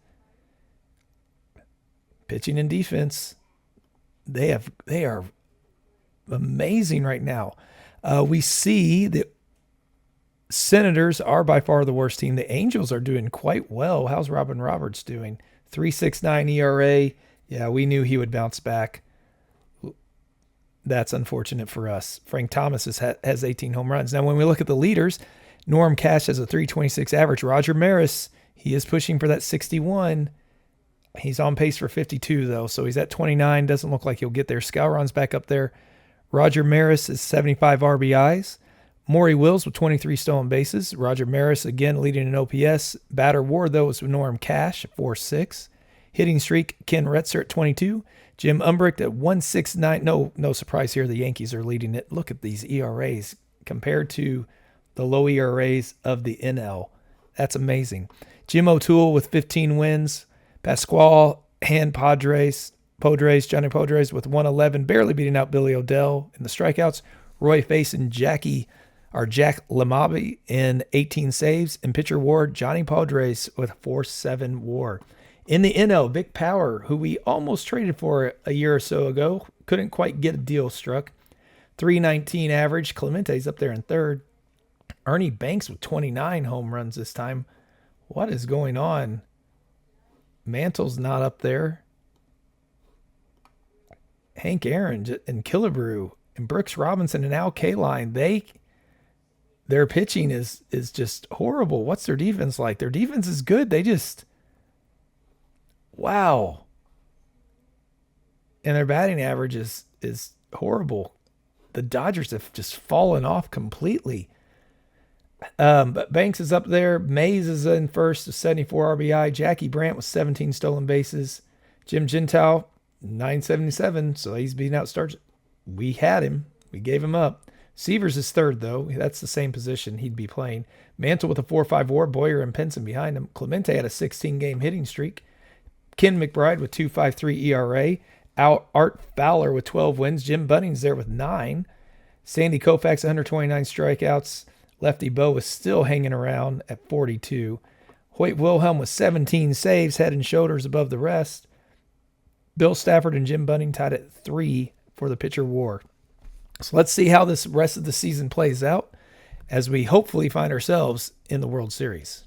Pitching and defense, they are amazing right now. We see the Senators are by far the worst team. The Angels are doing quite well. How's Robin Roberts doing? 3.69 ERA. Yeah, we knew he would bounce back. That's unfortunate for us. Frank Thomas has 18 home runs. Now, when we look at the leaders, Norm Cash has a 3.26 average. Roger Maris, he is pushing for that 61. He's on pace for 52, though, so he's at 29. Doesn't look like he'll get there. Scouron's back up there. Roger Maris is 75 RBIs. Maury Wills with 23 stolen bases. Roger Maris, again, leading in OPS. Batter war, though, is Norm Cash at 4.6. Hitting streak, Ken Retzer at 22. Jim Umbricht at 1.69. No surprise here. The Yankees are leading it. Look at these ERAs compared to the low ERAs of the NL. That's amazing. Jim O'Toole with 15 wins. Pascual and Johnny Podres with 111, barely beating out Billy O'Dell in the strikeouts. Roy Face and Jack Lamabi in 18 saves. And pitcher war, Johnny Podres with a 4.7 war. In the NL, Vic Power, who we almost traded for a year or so ago, couldn't quite get a deal struck. 3.19 average. Clemente's up there in third. Ernie Banks with 29 home runs this time. What is going on? Mantle's not up there. Hank Aaron and Killebrew and Brooks Robinson and Al Kaline, their pitching is just horrible. What's their defense like? Their defense is good. Wow. And their batting average is horrible. The Dodgers have just fallen off completely. But Banks is up there. Mays is in first with 74 RBI. Jackie Brandt with 17 stolen bases. Jim Gentile, 977. So he's beating out Starch. We had him. We gave him up. Severs is third, though. That's the same position he'd be playing. Mantle with a 4.5 WAR. Boyer and Pinson behind him. Clemente had a 16-game hitting streak. Ken McBride with 2.53 ERA. Art Fowler with 12 wins. Jim Bunning's there with 9. Sandy Koufax, 129 strikeouts. Lefty Bo was still hanging around at 42. Hoyt Wilhelm with 17 saves, head and shoulders above the rest. Bill Stafford and Jim Bunning tied at 3 for the pitcher war. So let's see how this rest of the season plays out as we hopefully find ourselves in the World Series.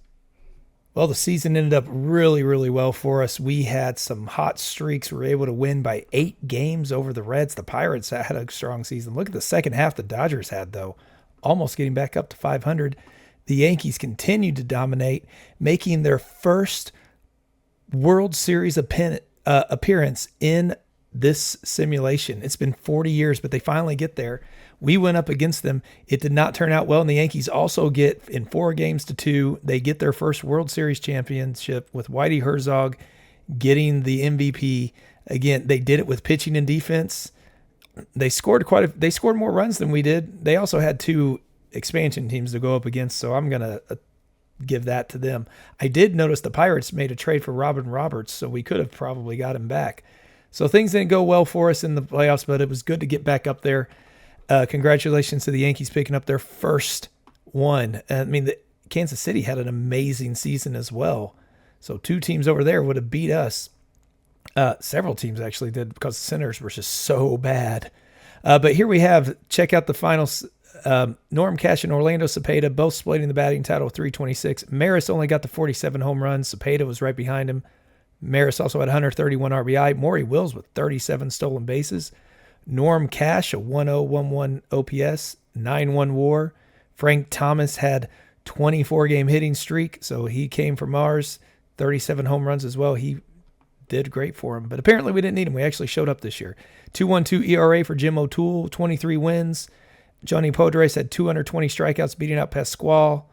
Well, the season ended up really, really well for us. We had some hot streaks. We were able to win by 8 games over the Reds. The Pirates had a strong season. Look at the second half the Dodgers had, though. Almost getting back up to 500. The Yankees continued to dominate, making their first World Series appearance in this simulation. It's been 40 years, but they finally get there. We went up against them. It did not turn out well, and the Yankees also get, in 4-2, they get their first World Series championship with Whitey Herzog getting the MVP. Again, they did it with pitching and defense. They scored more runs than we did. They also had 2 expansion teams to go up against, so I'm going to give that to them. I did notice the Pirates made a trade for Robin Roberts, so we could have probably got him back. So things didn't go well for us in the playoffs, but it was good to get back up there. Congratulations to the Yankees picking up their first one. Kansas City had an amazing season as well. So 2 teams over there would have beat us. Several teams actually did because the Senators were just so bad. But here we have, check out the finals. Norm Cash and Orlando Cepeda both splitting the batting title, 326. Maris only got the 47 home runs. Cepeda was right behind him. Maris also had 131 RBI. Maury Wills with 37 stolen bases. Norm Cash, a 1.011 OPS, 9.1 WAR. Frank Thomas had 24-game hitting streak, so he came from ours. 37 home runs as well. He did great for him, but apparently we didn't need him. We actually showed up this year. 2.12 ERA for Jim O'Toole, 23 wins. Johnny Podres had 220 strikeouts, beating out Pascual.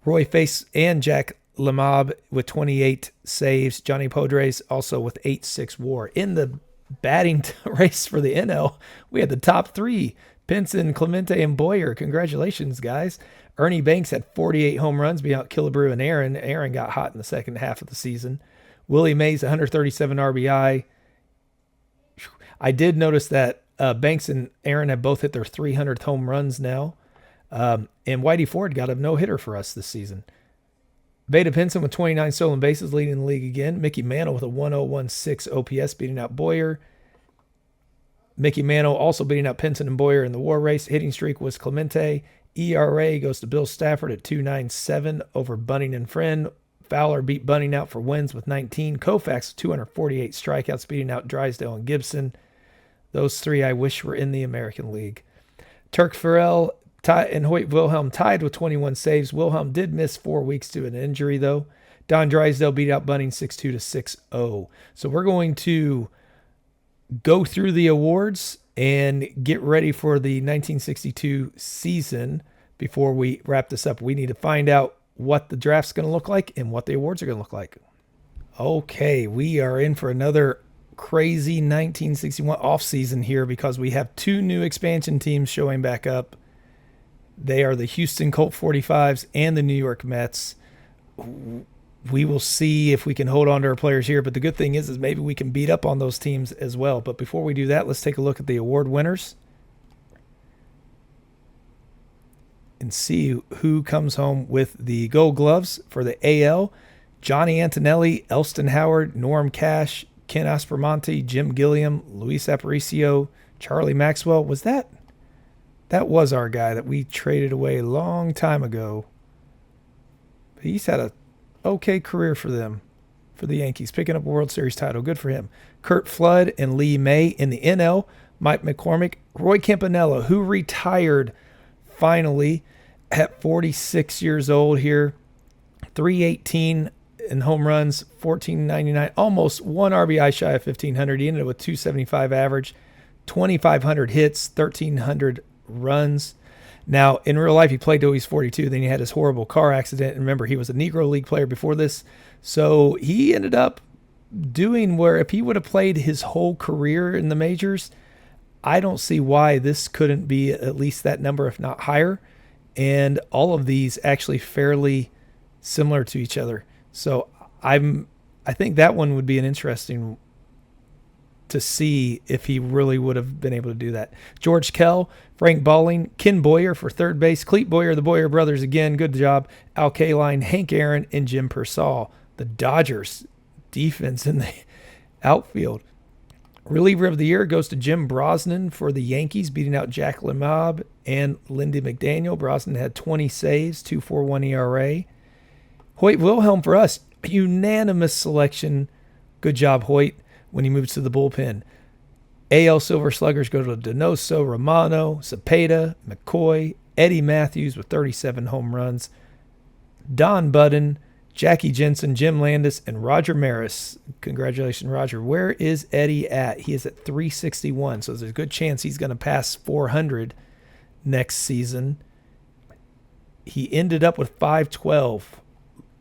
Roy Face and Jack Lamab with 28 saves. Johnny Podres also with 8.6 WAR. In the batting race for the NL, we had the top 3: Pinson, Clemente, and Boyer. Congratulations, guys. Ernie Banks had 48 home runs, beating out Killebrew and Aaron. Aaron got hot in the second half of the season. Willie Mays, 137 RBI. I did notice that Banks and Aaron have both hit their 300th home runs now. And Whitey Ford got a no-hitter for us this season. Vada Pinson with 29 stolen bases, leading the league again. Mickey Mantle with a 1.016 OPS, beating out Boyer. Mickey Mantle also beating out Pinson and Boyer in the WAR race. Hitting streak was Clemente. ERA goes to Bill Stafford at 2.97 over Bunning and Friend. Fowler beat Bunning out for wins with 19. Koufax, 248 strikeouts, beating out Drysdale and Gibson. Those 3 I wish were in the American League. Turk Farrell and Hoyt Wilhelm tied with 21 saves. Wilhelm did miss 4 weeks due to an injury, though. Don Drysdale beat out Bunning 6-2 to 6-0. So we're going to go through the awards and get ready for the 1962 season. Before we wrap this up, we need to find out what the draft's going to look like and what the awards are going to look like. Okay, we are in for another crazy 1961 offseason here because we have two new expansion teams showing back up. They are the Houston Colt 45s and the New York Mets. We will see if we can hold on to our players here, but the good thing is maybe we can beat up on those teams as well. But before we do that, let's take a look at the award winners and see who comes home with the Gold Gloves for the AL. Johnny Antonelli, Elston Howard, Norm Cash, Ken Aspromonte, Jim Gilliam, Luis Aparicio, Charlie Maxwell. That was our guy that we traded away a long time ago. But he's had a okay career for them, for the Yankees, picking up a World Series title. Good for him. Kurt Flood and Lee May in the NL. Mike McCormick, Roy Campanella, who retired finally at 46 years old here. 318 in home runs, 1499, almost one RBI shy of 1,500. He ended up with 275 average, 2,500 hits, 1,300 runs. Now, in real life, he played till he was 42. Then he had his horrible car accident. And remember, he was a Negro League player before this. So he ended up doing where if he would have played his whole career in the majors, I don't see why this couldn't be at least that number, if not higher. And all of these actually fairly similar to each other. So I think that one would be an interesting to see if he really would have been able to do that. George Kell, Frank Balling, Ken Boyer for third base, Clete Boyer, the Boyer brothers again, good job. Al Kaline, Hank Aaron, and Jim Persall. The Dodgers defense in the outfield. Reliever of the year goes to Jim Brosnan for the Yankees, beating out Jack LeMaub and Lindy McDaniel. Brosnan had 20 saves, 2.41 ERA. Hoyt Wilhelm for us, unanimous selection. Good job, Hoyt, when he moves to the bullpen. AL Silver Sluggers go to Donoso, Romano, Cepeda, McCoy, Eddie Matthews with 37 home runs, Don Budden, Jackie Jensen, Jim Landis, and Roger Maris. Congratulations, Roger. Where is Eddie at? He is at 361, so there's a good chance he's going to pass 400 next season. He ended up with 512.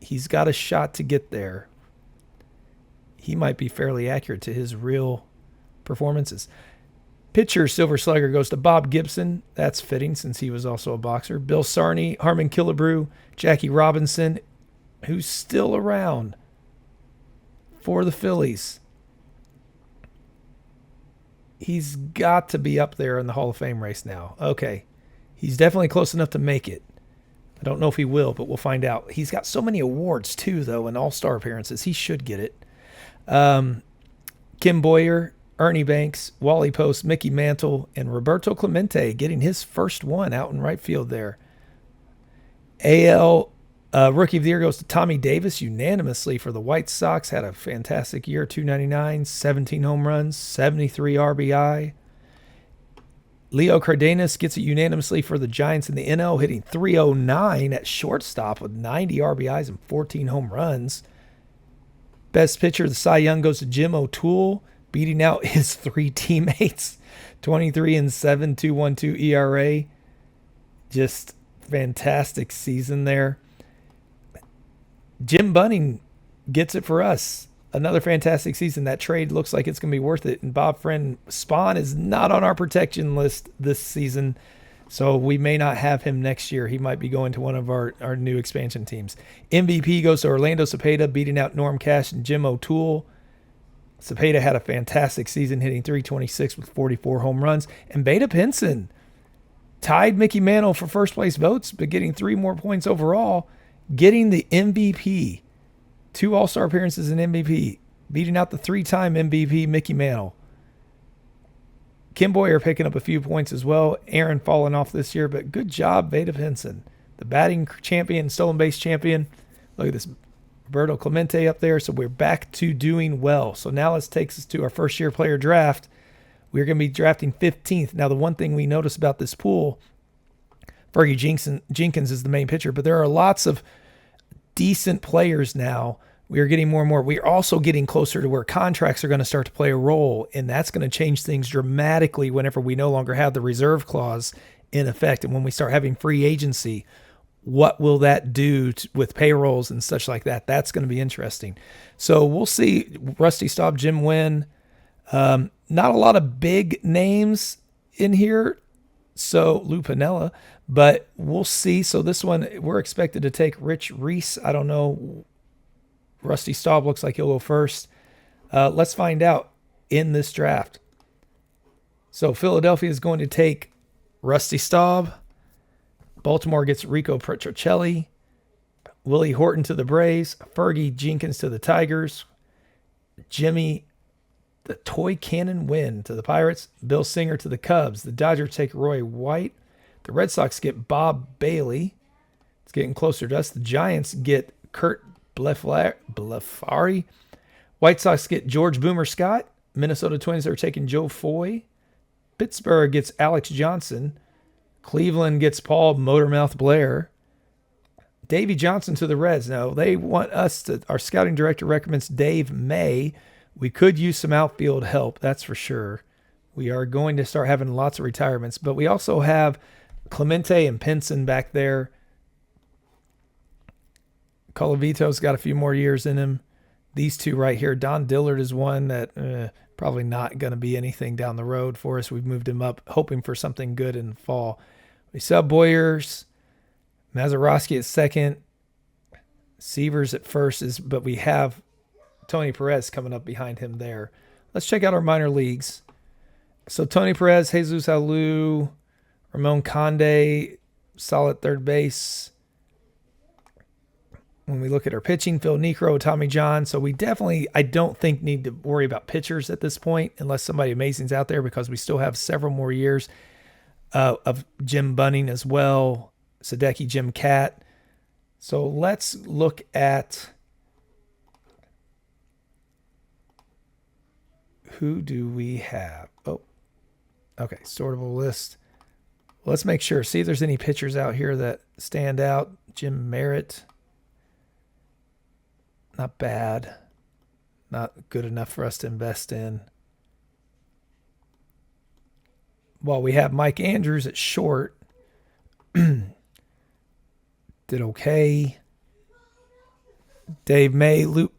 He's got a shot to get there. He might be fairly accurate to his real performances. Pitcher Silver Slugger goes to Bob Gibson. That's fitting since he was also a boxer. Bill Sarney, Harmon Killebrew, Jackie Robinson, who's still around for the Phillies. He's got to be up there in the Hall of Fame race now. Okay. He's definitely close enough to make it. I don't know if he will, but we'll find out. He's got so many awards, too, though, and all-star appearances. He should get it. Kim Boyer, Ernie Banks, Wally Post, Mickey Mantle, and Roberto Clemente getting his first one out in right field there. AL Rookie of the Year goes to Tommy Davis unanimously for the White Sox. Had a fantastic year, 299, 17 home runs, 73 RBI. Leo Cardenas gets it unanimously for the Giants in the NL, hitting 309 at shortstop with 90 RBIs and 14 home runs. Best pitcher, the Cy Young, goes to Jim O'Toole, beating out his three teammates, 23-7, 2.12 ERA. Just fantastic season there. Jim Bunning gets it for us. Another fantastic season. That trade looks like it's going to be worth it. And Bob Friend, Spahn is not on our protection list this season, so we may not have him next year. He might be going to one of our new expansion teams. MVP goes to Orlando Cepeda, beating out Norm Cash and Jim O'Toole. Cepeda had a fantastic season, hitting 326 with 44 home runs. And Beta Pinson tied Mickey Mantle for first place votes, but getting 3 more points overall, getting the MVP. 2 All-Star appearances in MVP, beating out the 3-time MVP Mickey Mantle. Kim Boyer picking up a few points as well. Aaron falling off this year, but good job, Beta Pinson. The batting champion, stolen base champion. Look at this, Roberto Clemente up there. So we're back to doing well. So now let's take us to our first-year player draft. We're going to be drafting 15th. Now, the one thing we notice about this pool, Fergie Jenkins is the main pitcher, but there are lots of decent players now. We are getting more and more. We are also getting closer to where contracts are going to start to play a role, and that's going to change things dramatically whenever we no longer have the reserve clause in effect. And when we start having free agency, what will that do with payrolls and such like that? That's going to be interesting. So we'll see. Rusty Staub, Jim Wynn. Not a lot of big names in here. So Lou Piniella, but we'll see. So this one, we're expected to take Rich Reese. I don't know. Rusty Staub looks like he'll go first. Let's find out in this draft. So Philadelphia is going to take Rusty Staub. Baltimore gets Rico Petrocelli. Willie Horton to the Braves. Fergie Jenkins to the Tigers. Jimmy the Toy Cannon Wynn to the Pirates. Bill Singer to the Cubs. The Dodgers take Roy White. The Red Sox get Bob Bailey. It's getting closer to us. The Giants get Kurt Blefari. White Sox get George Boomer Scott. Minnesota Twins are taking Joe Foy. Pittsburgh gets Alex Johnson. Cleveland gets Paul Motormouth Blair. Davey Johnson to the Reds. Now, they want us to, our scouting director recommends Dave May. We could use some outfield help, that's for sure. We are going to start having lots of retirements, but we also have Clemente and Pinson back there. Colavito's got a few more years in him. These two right here. Don Dillard is one that probably not going to be anything down the road for us. We've moved him up, hoping for something good in the fall. We sub Boyers, Mazeroski at second, Sievers at first, but we have Tony Perez coming up behind him there. Let's check out our minor leagues. So Tony Perez, Jesus Alou, Ramon Conde, solid third base. When we look at our pitching, Phil Necro, Tommy John. So we definitely, I don't think, need to worry about pitchers at this point unless somebody amazing's out there, because we still have several more years of Jim Bunning as well, Sadecki, Jim Catt. So let's look at who do we have. Oh, okay, sortable list. Let's make sure, see if there's any pitchers out here that stand out. Jim Merritt. Not bad. Not good enough for us to invest in. Well, we have Mike Andrews at short. Did okay. Dave May, Lou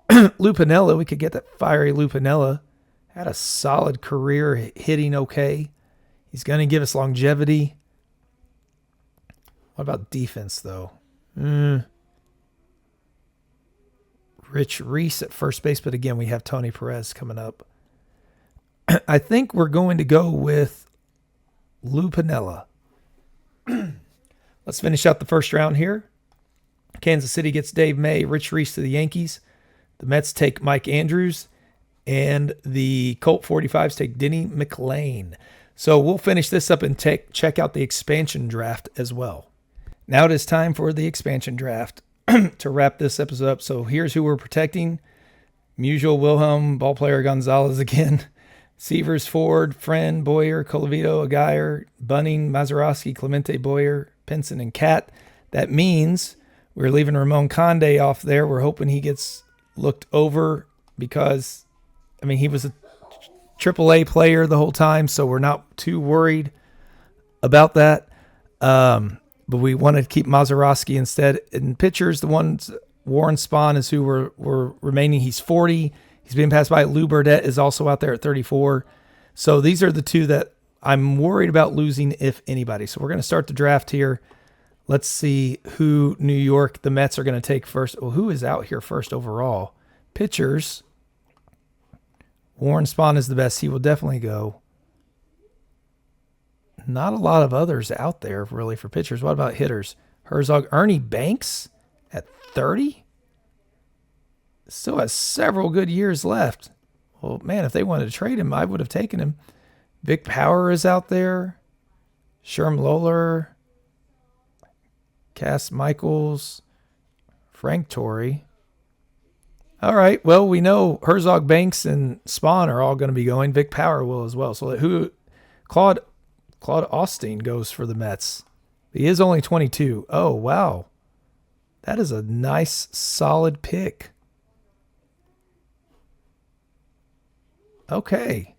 Piniella. We could get that fiery Lou Piniella. Had a solid career, hitting okay. He's going to give us longevity. What about defense, though? Rich Reese at first base, but again, we have Tony Perez coming up. I think we're going to go with Lou Piniella. Let's finish out the first round here. Kansas City gets Dave May, Rich Reese to the Yankees. The Mets take Mike Andrews, and the Colt 45s take Denny McLain. So we'll finish this up and check out the expansion draft as well. Now it is time for the expansion draft. To wrap this episode up. So here's who we're protecting. Musial, Wilhelm, ballplayer Gonzalez again. Sievers, Ford, Friend, Boyer, Colavito, Aguirre, Bunning, Mazeroski, Clemente, Boyer, Pinson, and Catt. That means we're leaving Ramon Conde off there. We're hoping he gets looked over because, I mean, he was a AAA player the whole time, so we're not too worried about that. But we wanted to keep Mazeroski instead. In pitchers, the ones, Warren Spahn is who we're remaining. He's 40. He's being passed by. Lou Burdette is also out there at 34. So these are the two that I'm worried about losing, if anybody. So we're going to start the draft here. Let's see who New York, the Mets, are going to take first. Well, who is out here first overall? Pitchers. Warren Spahn is the best. He will definitely go. Not a lot of others out there, really, for pitchers. What about hitters? Herzog, Ernie Banks at 30? Still has several good years left. Well, man, if they wanted to trade him, I would have taken him. Vic Power is out there. Sherm Lawler. Cass Michaels. Frank Torre. All right, well, we know Herzog, Banks, and Spahn are all going to be going. Vic Power will as well. So who? Claude Austin goes for the Mets. He is only 22. Oh, wow. That is a nice, solid pick. Okay.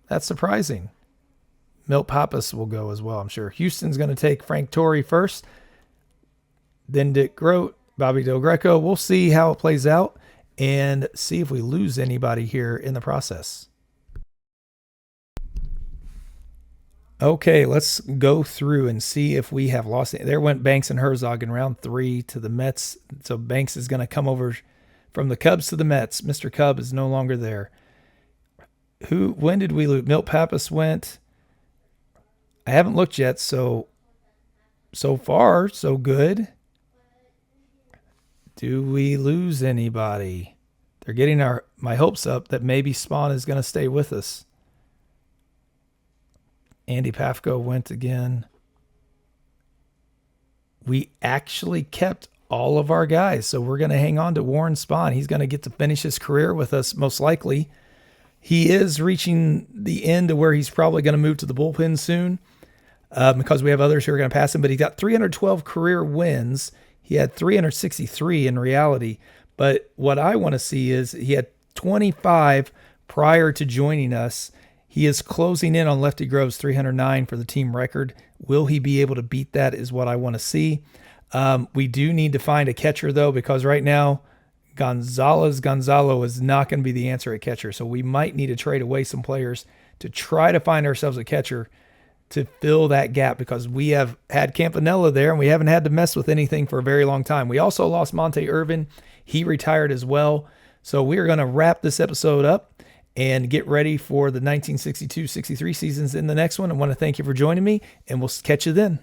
That's surprising. Milt Pappas will go as well, I'm sure. Houston's going to take Frank Torre first, then Dick Grote, Bobby Del Greco. We'll see how it plays out and see if we lose anybody here in the process. Okay, let's go through and see if we have lost it. There went Banks and Herzog in round 3 to the Mets. So Banks is going to come over from the Cubs to the Mets. Mr. Cub is no longer there. When did we lose? Milt Pappas went. I haven't looked yet, so far, so good. Do we lose anybody? They're getting my hopes up that maybe Spawn is going to stay with us. Andy Pafko went again. We actually kept all of our guys, so we're going to hang on to Warren Spahn. He's going to get to finish his career with us, most likely. He is reaching the end to where he's probably going to move to the bullpen soon because we have others who are going to pass him, but he got 312 career wins. He had 363 in reality, but what I want to see is he had 25 prior to joining us. He is closing in on Lefty Grove's 309 for the team record. Will he be able to beat that is what I want to see. We do need to find a catcher, though, because right now Gonzalo is not going to be the answer at catcher. So we might need to trade away some players to try to find ourselves a catcher to fill that gap because we have had Campanella there and we haven't had to mess with anything for a very long time. We also lost Monte Irvin. He retired as well. So we're going to wrap this episode up and get ready for the 1962-63 seasons in the next one. I want to thank you for joining me, and we'll catch you then.